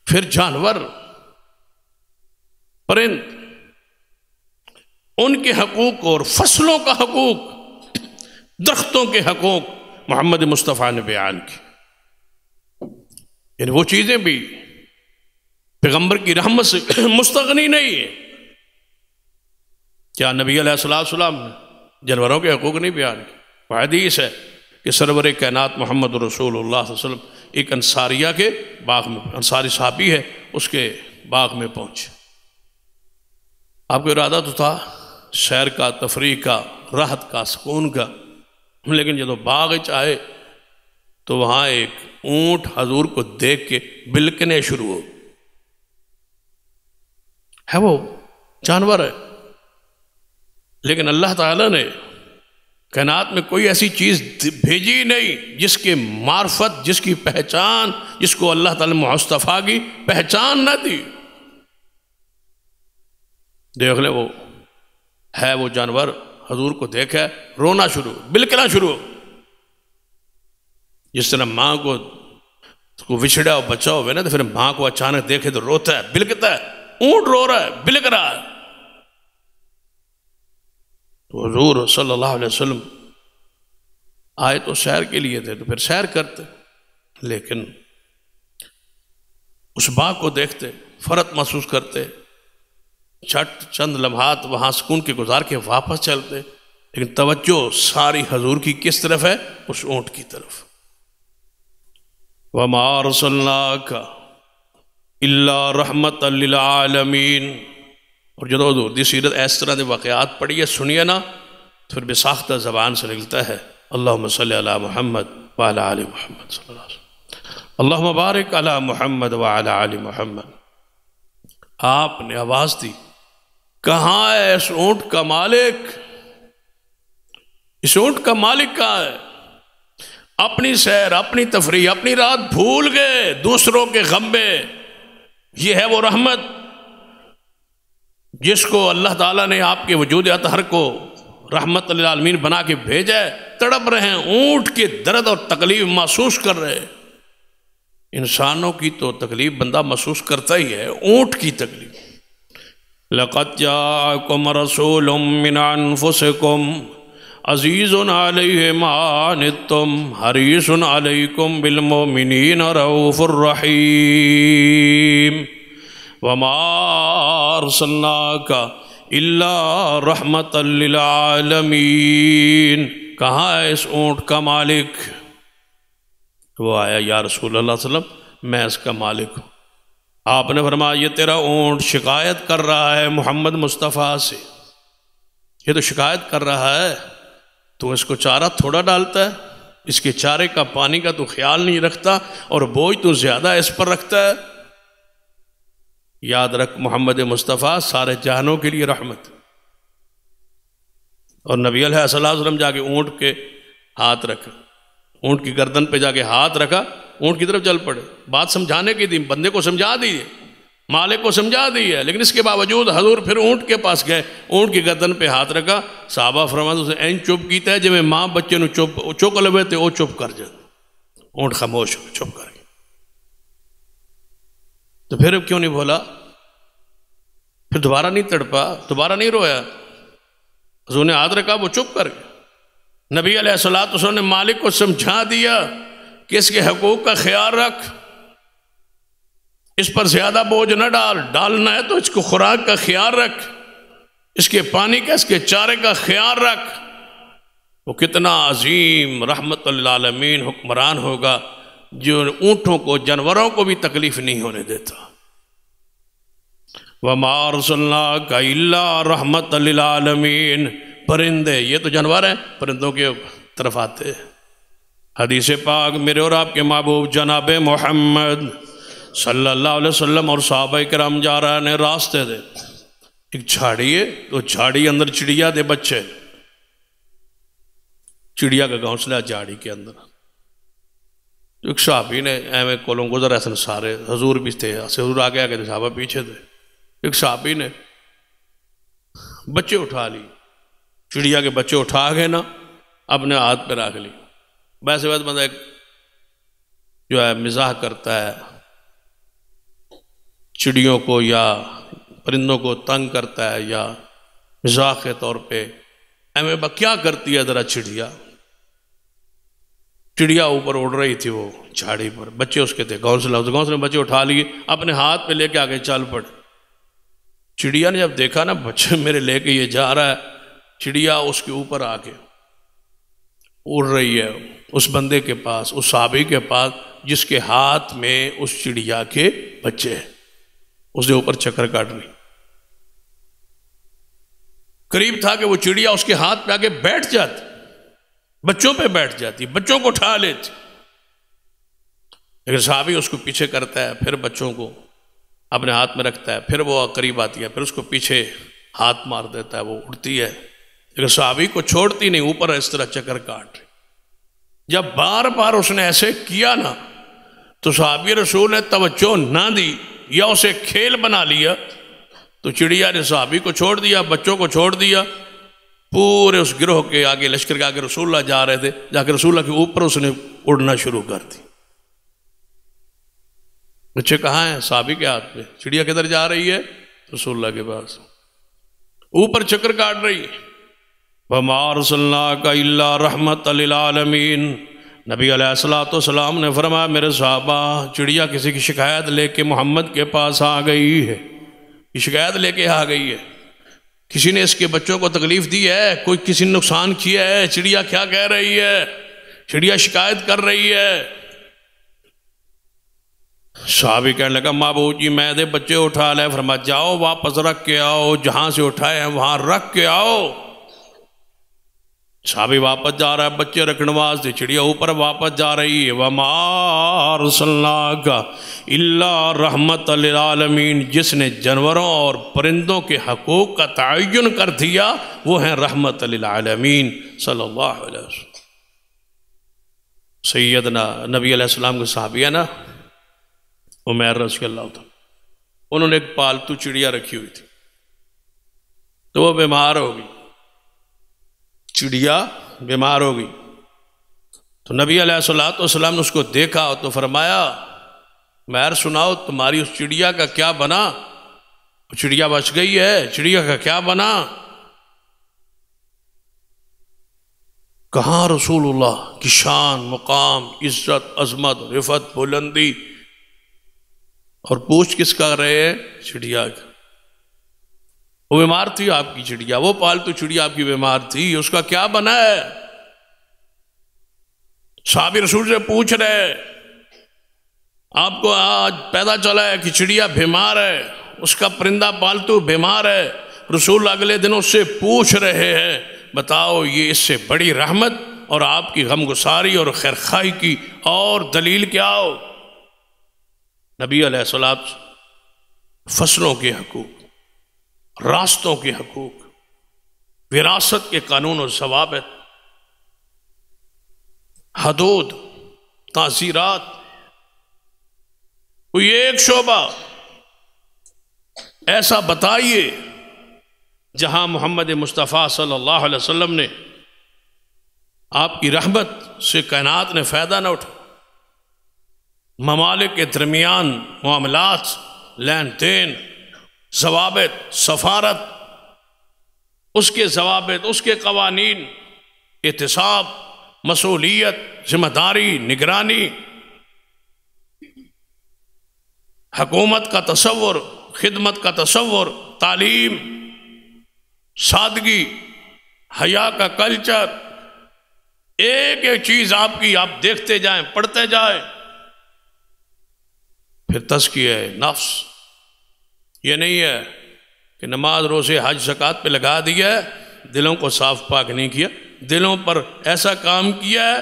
پھر جانور، پرند، ان کے حقوق اور فصلوں کا حقوق، درختوں کے حقوق محمد مصطفیٰ نے بیان کی. یعنی وہ چیزیں بھی پیغمبر کی رحمت سے مستغنی نہیں ہے. کیا نبی علیہ السلام نے جانوروں کے حقوق نہیں بیان کیے؟ حدیث ہے کہ سرور کائنات محمد رسول اللہ صلی اللہ علیہ وسلم ایک انصاریہ کے باغ میں، انصاری صحابی ہے، اس کے باغ میں پہنچے. آپ کو ارادہ تو تھا سیر کا، تفریح کا، راحت کا، سکون کا، لیکن جب باغ آئے تو وہاں ایک اونٹ حضور کو دیکھ کے بلکنے شروع ہو. ہے وہ جانور ہے، لیکن اللہ تعالیٰ نے کائنات میں کوئی ایسی چیز بھیجی نہیں جس کے معرفت، جس کی پہچان، جس کو اللہ تعالیٰ مصطفیٰ کی پہچان نہ دی. دیکھ لیں، وہ ہے وہ جانور، حضور کو دیکھا، رونا شروع، بلکنا شروع. جس طرح ماں کو وچھڑا اور بچہ ہوئے نا، تو پھر ماں کو اچانک دیکھے تو روتا ہے، بلکتا ہے. اونٹ رو رہا ہے، بلک رہا ہے. تو حضور صلی اللہ علیہ وسلم آئے تو سیر کے لیے تھے، تو پھر سیر کرتے، لیکن اس باغ کو دیکھتے، فرحت محسوس کرتے، چند لمحات وہاں سکون کے گزار کے واپس چلتے، لیکن توجہ ساری حضور کی کس طرف ہے؟ اس اونٹ کی طرف. وَمَا أَرْسَلْنَاكَ إِلَّا رَحْمَةً لِلْعَالَمِينَ. اور جب حضور دی سیرت اس طرح دے واقعات پڑھیے، سنیے نا، تو پھر بساختہ زبان سے نکلتا ہے اللہم صلی علی محمد وعلی آل محمد صلی اللہ علیہ وسلم، اللہم بارک علی محمد وعلی آل محمد. آپ نے آواز دی، کہاں ہے اس اونٹ کا مالک؟ اس اونٹ کا مالک کہاں ہے؟ اپنی سیر، اپنی تفریح، اپنی رات بھول گئے دوسروں کے غم میں. یہ ہے وہ رحمت جس کو اللہ تعالیٰ نے آپ کے وجود اطہر کو رحمت للعالمین بنا کے بھیجا ہے. تڑپ رہے ہیں، اونٹ کے درد اور تکلیف محسوس کر رہے ہیں. انسانوں کی تو تکلیف بندہ محسوس کرتا ہی ہے، اونٹ کی تکلیف. لَقَدْ جَاءَكُمْ رَسُولٌ مِّنْ أَنفُسِكُمْ عَزِيزٌ عَلَيْهِ مَا عَنِتُّمْ حَرِيصٌ عَلَيْكُمْ بِالْمُؤْمِنِينَ رَءُوفٌ رَحِيمٌ. وَمَا أَرْسَلْنَاكَ إِلَّا رَحْمَةً لِلْعَالَمِينَ. کہاں ہے اس اونٹ کا مالک؟ وہ آیا، یا رسول اللہ صلی اللہ علیہ وسلم میں اس کا مالک ہوں. آپ نے فرمایا یہ تیرا اونٹ شکایت کر رہا ہے محمد مصطفیٰ سے. یہ تو شکایت کر رہا ہے، تو اس کو چارہ تھوڑا ڈالتا ہے، اس کے چارے کا پانی کا تو خیال نہیں رکھتا، اور بوجھ تو زیادہ اس پر رکھتا ہے. یاد رکھ محمد مصطفیٰ سارے جہانوں کے لیے رحمت. اور نبی علیہ السلام جا کے اونٹ کے ہاتھ رکھا، اونٹ کی گردن پہ جا کے ہاتھ رکھا، اونٹ کی طرف چل پڑے. بات سمجھانے کی تھی، بندے کو سمجھا دی ہے، مالک کو سمجھا دی ہے، لیکن اس کے باوجود حضور پھر اونٹ کے پاس گئے، اونٹ کی گردن پہ ہاتھ رکھا. صحابہ فرماتے اسے این چپ کیتا ہے جب ماں بچے نو چپ لوے تے وہ چپ کر جائے. اونٹ خاموش ہو، چپ کر گئے. تو پھر کیوں نہیں بولا؟ پھر دوبارہ نہیں تڑپا، دوبارہ نہیں رویا. حضور نے ہاتھ رکھا، وہ چپ کر گئے. نبی علیہ السلام نے مالک کو سمجھا دیا کہ اس کے حقوق کا خیال رکھ، اس پر زیادہ بوجھ نہ ڈالنا ہے تو اس کو خوراک کا خیال رکھ، اس کے پانی کا، اس کے چارے کا خیال رکھ. وہ کتنا عظیم رحمت للعالمین حکمران ہوگا جو اونٹوں کو، جانوروں کو بھی تکلیف نہیں ہونے دیتا. وَمَا أَرْسَلْنَاكَ إِلَّا رَحْمَةً لِلْعَالَمِينَ. پرندے، یہ تو جانور ہیں، پرندوں کے طرف آتے ہیں۔ حدیث پاک میرے اور آپ کے محبوب جناب محمد صلی اللہ علیہ وسلم اور صحابہ کرام جا رہے ہیں راستے دے، ایک جھاڑی ہے، تو جھاڑی اندر چڑیا دے بچے، چڑیا کا گھونسلہ جھاڑی کے اندر۔ ایک صحابی نے ایویں کولوں گزر ایسے سارے، حضور بھی تھے، حضور آگے آگے تھے، صحابہ پیچھے تھے۔ ایک صحابی نے بچے اٹھا لی، چڑیا کے بچے اٹھا گئے نا، اپنے ہاتھ پہ رکھ لی۔ ویسے ویسے بندہ ایک جو ہے مزاح کرتا ہے، چڑیوں کو یا پرندوں کو تنگ کرتا ہے، یا مزاح کے طور پہ ایویں کیا کرتی ہے ذرا چڑیا؟ چڑیا اوپر اڑ رہی تھی، وہ جھاڑی پر، بچے اس کے تھے، گھونسلہ، اس گھونسلے میں بچے اٹھا لیے، اپنے ہاتھ پہ لے کے آگے چل پڑے۔ چڑیا نے جب دیکھا نا بچے میرے لے کے یہ جا رہا ہے، چڑیا اس کے اوپر آ کے اڑ رہی ہے اس بندے کے پاس، اس صحابی کے پاس جس کے ہاتھ میں اس چڑیا کے بچے ہیں، اس نے اوپر چکر کاٹ لی۔ قریب تھا کہ وہ چڑیا اس کے ہاتھ پہ آ کے بیٹھ جاتی، بچوں پہ بیٹھ جاتی، بچوں کو اٹھا لیتی، لیکن صحابی اس کو پیچھے کرتا ہے، پھر بچوں کو اپنے ہاتھ میں رکھتا ہے، پھر وہ قریب آتی ہے، پھر اس کو پیچھے ہاتھ مار دیتا ہے، وہ اڑتی ہے، لیکن صحابی کو چھوڑتی نہیں، اوپر اس طرح چکر کاٹ۔ جب بار بار اس نے ایسے کیا نا تو صحابی رسول نے توجہ نہ دی یا اسے کھیل بنا لیا، تو چڑیا نے صحابی کو چھوڑ دیا، بچوں کو چھوڑ دیا، پورے اس گروہ کے آگے، لشکر کے آگے رسول اللہ جا رہے تھے، جا کے رسول اللہ کے اوپر اس نے اڑنا شروع کر دی۔ بچے کہاں ہیں؟ صحابی کے ہاتھ پہ۔ چڑیا کدھر جا رہی ہے؟ رسول اللہ کے پاس، اوپر چکر کاٹ رہی ہے۔ وَمَا أَرْسَلْنَاكَ إِلَّا رَحْمَةً لِلْعَالَمِينَ، نبی علیہ السلام نے فرمایا میرے صحابہ، چڑیا کسی کی شکایت لے کے محمد کے پاس آ گئی ہے، یہ شکایت لے کے آ گئی ہے، کسی نے اس کے بچوں کو تکلیف دی ہے، کوئی کسی نے نقصان کیا ہے، چڑیا کیا کہہ رہی ہے، چڑیا شکایت کر رہی ہے۔ صحابی کہنے لگا معبود جی میں دے بچے اٹھا لے، فرمایا جاؤ واپس رکھ کے آؤ، جہاں سے اٹھائے ہیں وہاں رکھ کے آؤ۔ صحابی واپس جا رہا ہے بچے رکھنے واسطے، چڑیا اوپر واپس جا رہی ہے۔ وَمَا أَرْسَلْنَاكَ إِلَّا رَحْمَةً لِلْعَالَمِينَ، جس نے جانوروں اور پرندوں کے حقوق کا تعین کر دیا وہ ہیں رحمت للعالمین صلی اللہ علیہ وسلم۔ سیدنا نبی علیہ السلام کے صحابی ہے نا عمیر رضی اللہ تعالیٰ، انہوں نے ایک پالتو چڑیا رکھی ہوئی تھی، تو وہ بیمار ہو گئی، چڑیا بیمار ہو گئی، تو نبی علیہ السلام نے اس کو دیکھا تو فرمایا مہر سناؤ تمہاری اس چڑیا کا کیا بنا؟ چڑیا بچ گئی ہے، چڑیا کا کیا بنا؟ کہاں رسول اللہ کی شان، مقام، عزت، عظمت، رفعت، بلندی، اور پوچھ کس کا رہے ہیں؟ چڑیا کا۔ وہ بیمار تھی آپ کی چڑیا، وہ پالتو چڑیا آپ کی بیمار تھی، اس کا کیا بنا ہے؟ صحابی رسول سے پوچھ رہے آپ کو آج پیدا چلا ہے کہ چڑیا بیمار ہے، اس کا پرندہ پالتو بیمار ہے، رسول اگلے دن اس سے پوچھ رہے ہیں بتاؤ یہ اس سے بڑی رحمت اور آپ کی غمگساری اور خیرخواہی کی اور دلیل کیا ہو؟ نبی علیہ السلام فصلوں کے حقوق، راستوں کے حقوق، وراثت کے قانون و ضوابط، حدود، تعزیرات، کوئی ایک شعبہ ایسا بتائیے جہاں محمد مصطفیٰ صلی اللہ علیہ وسلم نے آپ کی رحمت سے کائنات نے فائدہ نہ اٹھا۔ ممالک کے درمیان معاملات، لین دین، ضوابط، سفارت، اس کے ضوابط، اس کے قوانین، احتساب، مسئولیت، ذمہ داری، نگرانی، حکومت کا تصور، خدمت کا تصور، تعلیم، سادگی، حیا کا کلچر، ایک ایک چیز آپ کی آپ دیکھتے جائیں، پڑھتے جائیں۔ پھر تزکیہ نفس، یہ نہیں ہے کہ نماز روزے حج زکوٰۃ پہ لگا دیا ہے دلوں کو صاف پاک نہیں کیا، دلوں پر ایسا کام کیا ہے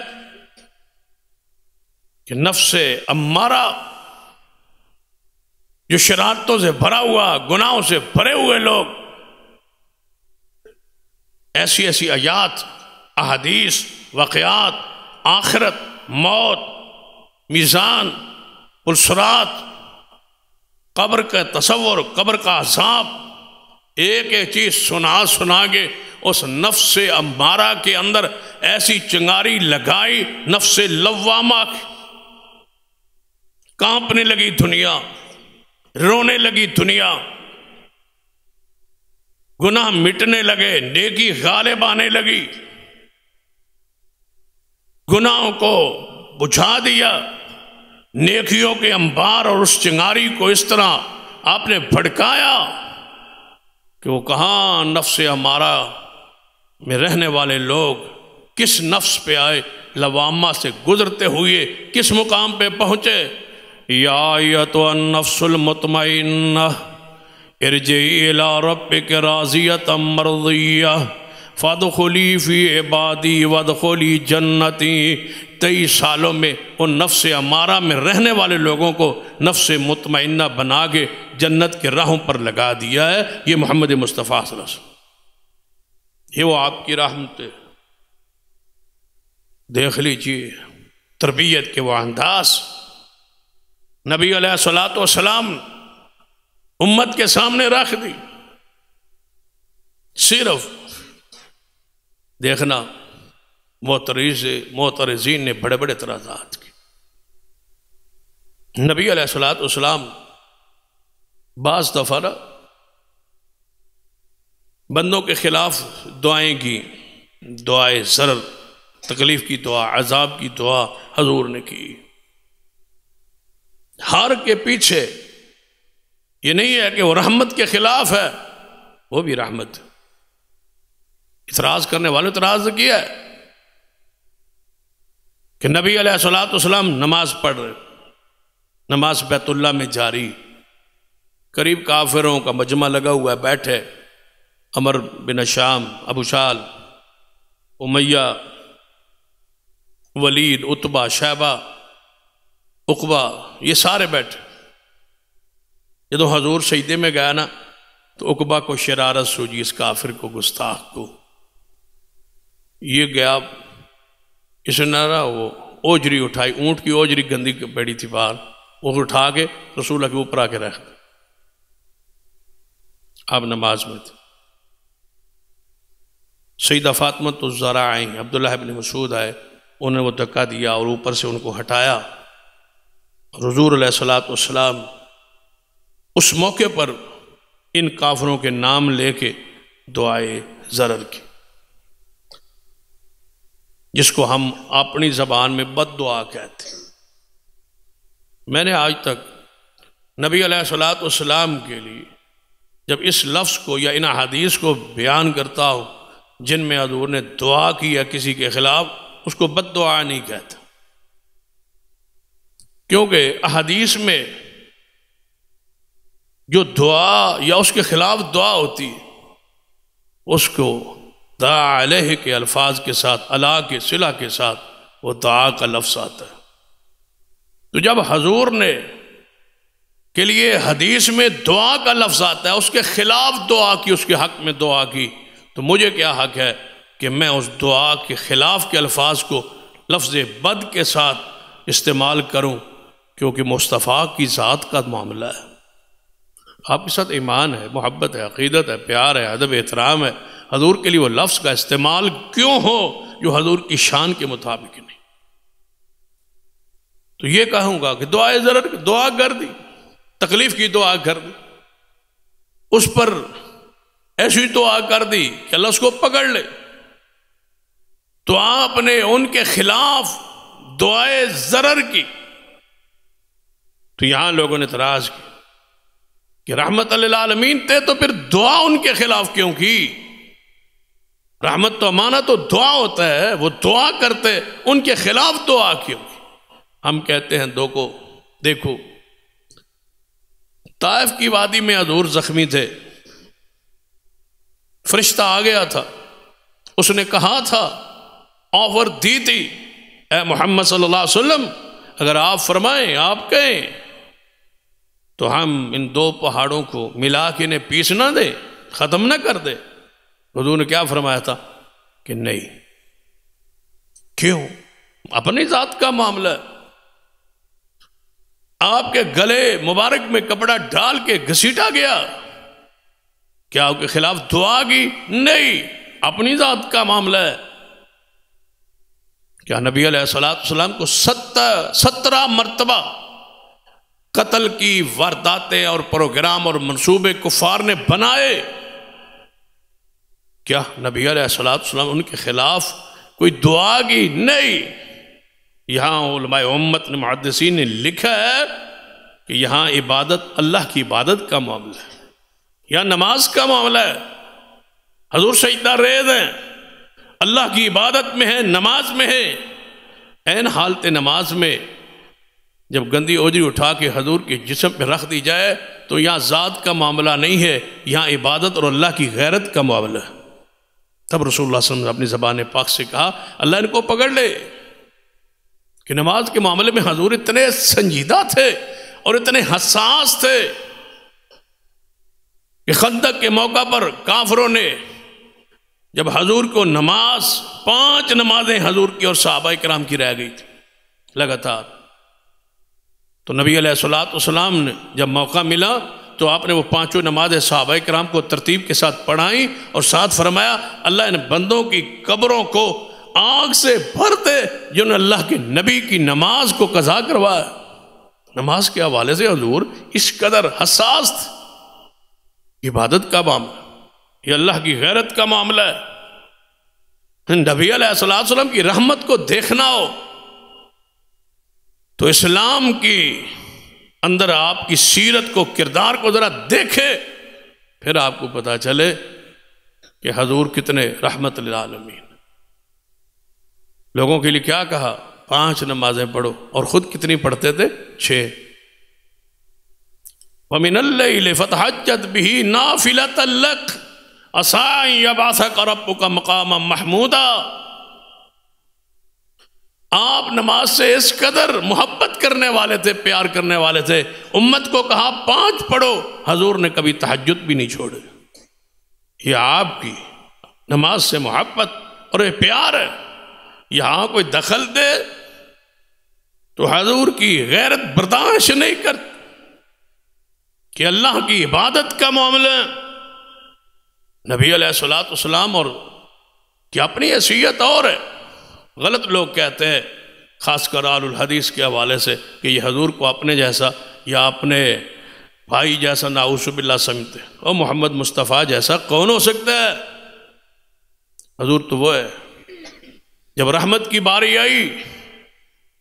کہ نفس امارہ جو شرارتوں سے بھرا ہوا، گناہوں سے بھرے ہوئے لوگ، ایسی ایسی آیات، احادیث، واقعات، آخرت، موت، میزان، پلسرات، قبر کا تصور، قبر کا عذاب، ایک ایک چیز سنا کے اس نفس امارہ کے اندر ایسی چنگاری لگائی، نفس لوامہ کانپنے لگی دنیا، رونے لگی دنیا، گناہ مٹنے لگے، نیکی غالب آنے لگی، گناہوں کو بجھا دیا، نیکیوں کے انبار اور اس چنگاری کو اس طرح آپ نے بھڑکایا کہ وہ کہاں نفس امارہ میں رہنے والے لوگ کس نفس پہ آئے، لوامہ سے گزرتے ہوئے کس مقام پہ پہنچے۔ یا ایتھا النفس المطمئنہ ارجعی الی ربک راضیۃ مرضیہ فادخلی فی عبادی وادخلی جنتی۔ 23 سالوں میں ان نفس امارہ میں رہنے والے لوگوں کو نفس مطمئنہ بنا کے جنت کے راہوں پر لگا دیا ہے۔ یہ محمد مصطفیٰ صلی اللہ علیہ وسلم، یہ وہ آپ کی رحمت ہے۔ دیکھ لیجیے تربیت کے وہ انداز، نبی علیہ الصلوۃ والسلام امت کے سامنے رکھ دی۔ صرف دیکھنا معترضین نے بڑے بڑے اعتراضات کی۔ نبی علیہ الصلوۃ والسلام بعض دفعہ بندوں کے خلاف دعائیں کی، دعائے ضرر، تکلیف کی دعا، عذاب کی دعا حضور نے کی۔ ہر کے پیچھے یہ نہیں ہے کہ وہ رحمت کے خلاف ہے، وہ بھی رحمت۔ اعتراض کرنے والے اعتراض کیا ہے کہ نبی علیہ الصلوۃ والسلام نماز پڑھ رہے، نماز بیت اللہ میں جاری، قریب کافروں کا مجمع لگا ہوا ہے، بیٹھے عمر بن شام، ابو شال، امیہ، ولید، عتبہ، شیبہ، عقبہ، یہ سارے بیٹھے۔ جب حضور سجدے میں گیا نا تو عقبہ کو شرارت سوجی، اس کافر کو، گستاخ کو۔ یہ گیا، اس نے نہ وہ اوجری اٹھائی، اونٹ کی اوجری گندی پڑی تھی باہر، وہ اٹھا کے رسول اللہ کے اوپر آ کے رکھ دی۔ آپ نماز میں تھے، سیدہ فاطمہ الزہرا آئیں، عبداللہ ابن مسعود آئے، انہوں نے وہ دھکا دیا اور اوپر سے ان کو ہٹایا۔ حضور علیہ الصلوۃ والسلام اس موقع پر ان کافروں کے نام لے کے دعائے ضرر کی، جس کو ہم اپنی زبان میں بد دعا کہتے ہیں۔ میں نے آج تک نبی علیہ الصلوۃ والسلام کے لیے جب اس لفظ کو یا ان احادیث کو بیان کرتا ہوں جن میں حضور نے دعا کی ہے کسی کے خلاف، اس کو بد دعا نہیں کہتا، کیونکہ احادیث میں جو دعا یا اس کے خلاف دعا ہوتی ہے اس کو دعا علیہ کے الفاظ کے ساتھ، اللہ کے صلہ کے ساتھ وہ دعا کا لفظ آتا ہے۔ تو جب حضور نے کے لیے حدیث میں دعا کا لفظ آتا ہے، اس کے خلاف دعا کی، اس کے حق میں دعا کی، تو مجھے کیا حق ہے کہ میں اس دعا کے خلاف کے الفاظ کو لفظ بد کے ساتھ استعمال کروں، کیونکہ مصطفیٰ کی ذات کا معاملہ ہے، آپ کے ساتھ ایمان ہے، محبت ہے، عقیدت ہے، پیار ہے، ادب احترام ہے۔ حضور کے لیے وہ لفظ کا استعمال کیوں ہو جو حضور کی شان کے مطابق نہیں؟ تو یہ کہوں گا کہ دعائے ضرر دعا کر دی، تکلیف کی دعا کر دی، اس پر ایسی دعا کر دی کہ اللہ اس کو پکڑ لے، تو آپ نے ان کے خلاف دعائے ضرر کی۔ تو یہاں لوگوں نے اعتراض کی کہ رحمت للعالمین تھے تو پھر دعا ان کے خلاف کیوں کی؟ رحمت تو مانا تو دعا ہوتا ہے، وہ دعا کرتے، ان کے خلاف دعا کیوں کی؟ ہم کہتے ہیں دیکھو طائف کی وادی میں حضور زخمی تھے، فرشتہ آ گیا تھا، اس نے کہا تھا، آفر دی تھی، اے محمد صلی اللہ علیہ وسلم اگر آپ فرمائیں، آپ کہیں تو ہم ان دو پہاڑوں کو ملا کے انہیں پیس نہ دیں، ختم نہ کر دیں۔ حضور نے کیا فرمایا تھا کہ نہیں۔ کیوں؟ اپنی ذات کا معاملہ ہے۔ آپ کے گلے مبارک میں کپڑا ڈال کے گھسیٹا گیا، کیا آپ کے خلاف دعا کی؟ نہیں، اپنی ذات کا معاملہ ہے۔ کیا نبی علیہ السلام کو 17 مرتبہ قتل کی وارداتیں اور پروگرام اور منصوبے کفار نے بنائے؟ کیا نبی علیہ السلام ان کے خلاف کوئی دعا کی؟ نہیں۔ یہاں علماء امت نے، محدثین نے لکھا ہے کہ یہاں عبادت، اللہ کی عبادت کا معاملہ ہے، یہاں نماز کا معاملہ ہے۔ حضور سجدہ ریز ہیں، اللہ کی عبادت میں ہے، نماز میں ہے۔ این حالت نماز میں جب گندی اوجری اٹھا کے حضور کے جسم پہ رکھ دی جائے تو یہاں ذات کا معاملہ نہیں ہے، یہاں عبادت اور اللہ کی غیرت کا معاملہ ہے۔ تب رسول اللہ صلی اللہ علیہ وسلم نے اپنی زبان پاک سے کہا، اللہ ان کو پکڑ لے، کہ نماز کے معاملے میں حضور اتنے سنجیدہ تھے اور اتنے حساس تھے کہ خندق کے موقع پر کافروں نے جب حضور کو نماز، 5 نمازیں حضور کی اور صحابہ کرام کی رہ گئی تھی لگاتار، تو نبی علیہ السلام نے جب موقع ملا تو آپ نے وہ 5 نمازیں صحابہ کرام کو ترتیب کے ساتھ پڑھائیں اور ساتھ فرمایا، اللہ ان بندوں کی قبروں کو آگ سے بھر دے جنہوں نے اللہ کے نبی کی نماز کو قضا کروایا۔ نماز کے حوالے سے حضور اس قدر حساس تھے۔ عبادت کا معاملہ، یہ اللہ کی غیرت کا معاملہ ہے۔ نبی علیہ السلام کی رحمت کو دیکھنا ہو تو اسلام کی اندر آپ کی سیرت کو، کردار کو ذرا دیکھے، پھر آپ کو پتا چلے کہ حضور کتنے رحمت للعالمین۔ لوگوں کے لیے کیا کہا؟ 5 نمازیں پڑھو، اور خود کتنی پڑھتے تھے؟ 6۔ وَمِنَ اللَّيْلِ فَتَهَجَّدْ بِهِ نَافِلَةً لَكَ عَسَىٰ أَن يَبْعَثَكَ رَبُّكَ مَقَامًا مَحْمُودًا۔ آپ نماز سے اس قدر محبت کرنے والے تھے، پیار کرنے والے تھے، امت کو کہا 5 پڑھو، حضور نے کبھی تہجد بھی نہیں چھوڑے۔ یہ آپ کی نماز سے محبت اور یہ پیار ہے۔ یہاں کوئی دخل دے تو حضور کی غیرت برداشت نہیں کرتی کہ اللہ کی عبادت کا معاملہ ہے۔ نبی علیہ السلام اور کی اپنی حیثیت اور ہے۔ غلط لوگ کہتے ہیں، خاص کر آل الحدیث کے حوالے سے، کہ یہ حضور کو اپنے جیسا یا اپنے بھائی جیسا نعوذ باللہ سمجھتے ہیں، اور محمد مصطفیٰ جیسا کون ہو سکتا ہے؟ حضور تو وہ ہے۔ جب رحمت کی باری آئی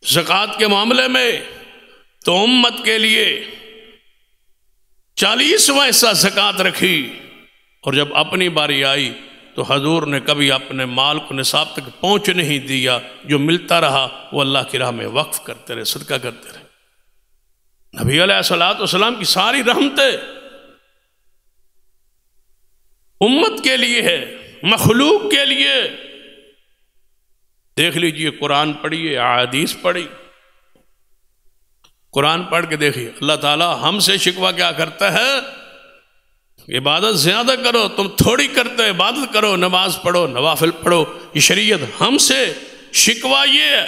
زکوٰۃ کے معاملے میں تو امت کے لیے 40واں حصہ زکوٰۃ رکھی، اور جب اپنی باری آئی تو حضور نے کبھی اپنے مال کو نصاب تک پہنچ نہیں دیا، جو ملتا رہا وہ اللہ کی راہ میں وقف کرتے رہے، صدقہ کرتے رہے۔ نبی علیہ السلام کی ساری رحمتیں امت کے لیے ہے، مخلوق کے لیے۔ دیکھ لیجئے، قرآن پڑھیے، احادیث پڑھی، قرآن پڑھ کے دیکھیے اللہ تعالیٰ ہم سے شکوہ کیا کرتا ہے؟ عبادت زیادہ کرو، تم تھوڑی کرتے، عبادت کرو، نماز پڑھو، نوافل پڑھو۔ یہ شریعت ہم سے شکوہ یہ ہے۔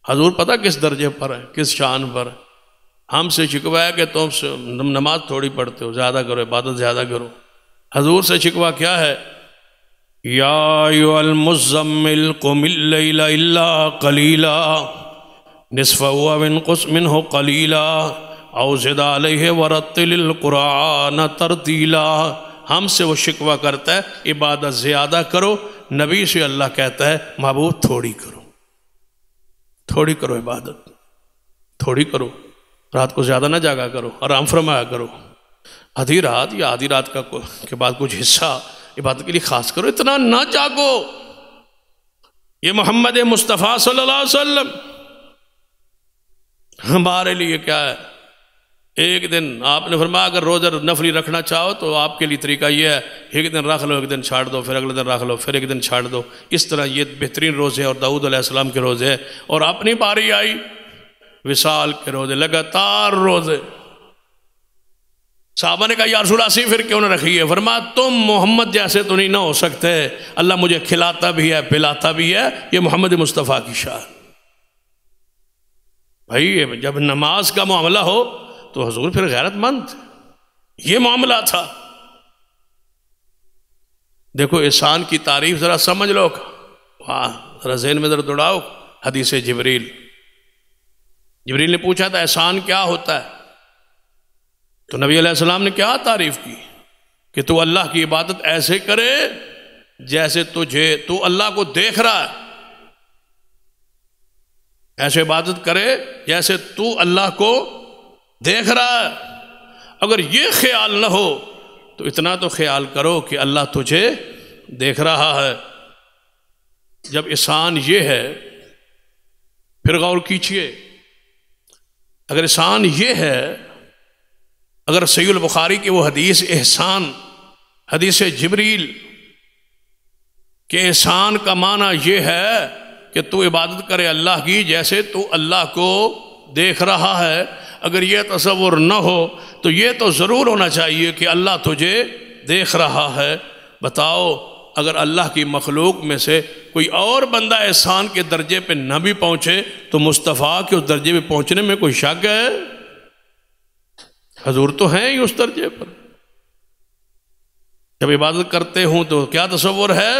حضور پتہ کس درجے پر ہے، کس شان پر ہے؟ ہم سے شکوہ ہے کہ تم نماز تھوڑی پڑھتے ہو، زیادہ کرو، عبادت زیادہ کرو۔ حضور سے شکوہ کیا ہے؟ یا ایھا المزمل قم اللیل الا قلیلا نصفہ او انقص منہ قلیلا او زد علیہ ورتل القرآن ترتیلا۔ ہم سے وہ شکوہ کرتا ہے عبادت زیادہ کرو، نبی سے اللہ کہتا ہے محبوب تھوڑی کرو، تھوڑی کرو، عبادت تھوڑی کرو، رات کو زیادہ نہ جاگا کرو، آرام فرمایا کرو، آدھی رات یا آدھی رات کے بعد کچھ حصہ عبادت کے لیے خاص کرو، اتنا نہ جاگو۔ یہ محمد مصطفیٰ صلی اللہ علیہ وسلم ہمارے لیے کیا ہے؟ ایک دن آپ نے فرمایا اگر روزہ نفلی رکھنا چاہو تو آپ کے لیے طریقہ یہ ہے، ایک دن رکھ لو، ایک دن چھاڑ دو، پھر اگلے دن رکھ لو، پھر ایک دن چھاڑ دو. اس طرح یہ بہترین روزے اور داؤد علیہ السلام کے روزے. اور اپنی باری آئی وصال کے روزے، لگاتار روزے. صحابہ نے کہا یا رسول اللہ اسی پھر کیوں نہ رکھی ہے؟ فرمایا تم محمد جیسے تو نہیں نہ ہو سکتے، اللہ مجھے کھلاتا بھی ہے پلاتا بھی ہے، یہ محمد مصطفیٰ کی شان. بھائی جب نماز کا معاملہ ہو تو حضور پھر غیرت مند، یہ معاملہ تھا. دیکھو احسان کی تعریف ذرا سمجھ لو، ذرا ذہن میں ذرا دوڑاؤ. حدیث جبریل نے پوچھا تھا احسان کیا ہوتا ہے؟ تو نبی علیہ السلام نے کیا تعریف کی کہ تو اللہ کی عبادت ایسے کرے جیسے تو اللہ کو دیکھ رہا ہے. ایسے عبادت کرے جیسے تو اللہ کو دیکھ رہا ہے. اگر یہ خیال نہ ہو تو اتنا تو خیال کرو کہ اللہ تجھے دیکھ رہا ہے. جب احسان یہ ہے پھر غور کیجیے، اگر احسان یہ ہے، اگر صحیح البخاری کی وہ حدیث احسان، حدیث جبریل کہ احسان کا معنی یہ ہے کہ تو عبادت کرے اللہ کی جیسے تو اللہ کو دیکھ رہا ہے، اگر یہ تصور نہ ہو تو یہ تو ضرور ہونا چاہیے کہ اللہ تجھے دیکھ رہا ہے. بتاؤ اگر اللہ کی مخلوق میں سے کوئی اور بندہ احسان کے درجے پہ نہ بھی پہنچے تو مصطفیٰ کے اس درجے پہ پہنچنے میں کوئی شک ہے؟ حضور تو ہیں ہی اس درجے پر. جب عبادت کرتے ہوں تو کیا تصور ہے؟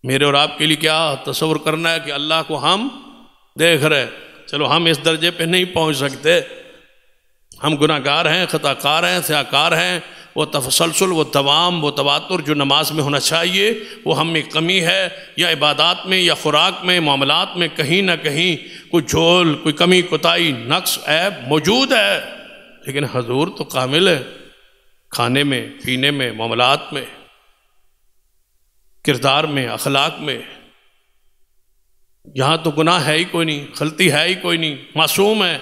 میرے اور آپ کے لیے کیا تصور کرنا ہے کہ اللہ کو ہم دیکھ رہے. چلو ہم اس درجے پہ نہیں پہنچ سکتے، ہم گناہ گار ہیں، خطا کار ہیں، سیاہ کار ہیں. وہ تسلسل، وہ دوام، وہ تواتر جو نماز میں ہونا چاہیے وہ ہم میں کمی ہے، یا عبادات میں یا خوراک میں معاملات میں کہیں نہ کہیں کوئی جھول، کوئی کمی کوتاہی، نقص، عیب موجود ہے. لیکن حضور تو کامل ہے، کھانے میں، پینے میں، معاملات میں، کردار میں، اخلاق میں. یہاں تو گناہ ہے ہی کوئی نہیں، غلطی ہے ہی کوئی نہیں، معصوم ہے.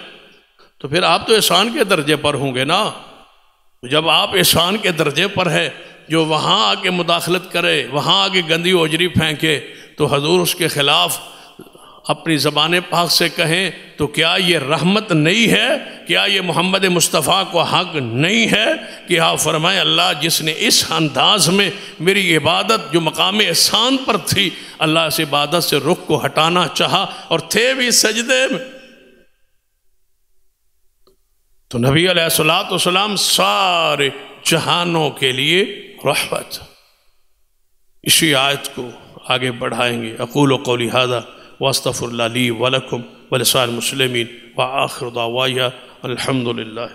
تو پھر آپ تو احسان کے درجے پر ہوں گے نا. جب آپ احسان کے درجے پر ہے، جو وہاں آ کے مداخلت کرے، وہاں آ کے گندی اوجری پھینکے تو حضور اس کے خلاف اپنی زبان پاک سے کہیں تو کیا یہ رحمت نہیں ہے؟ کیا یہ محمد مصطفیٰ کو حق نہیں ہے کہ آپ فرمائیں اللہ جس نے اس انداز میں میری عبادت جو مقام احسان پر تھی، اللہ اس عبادت سے رخ کو ہٹانا چاہا اور تھے بھی سجدے میں. تو نبی علیہ السلام سارے جہانوں کے لیے رحمت. اسی آیت کو آگے بڑھائیں گے. اقول قولی ھذا واستغفر اللہ لی ولکم ولسائر المسلمین وآخر دعوایا الحمد للہ.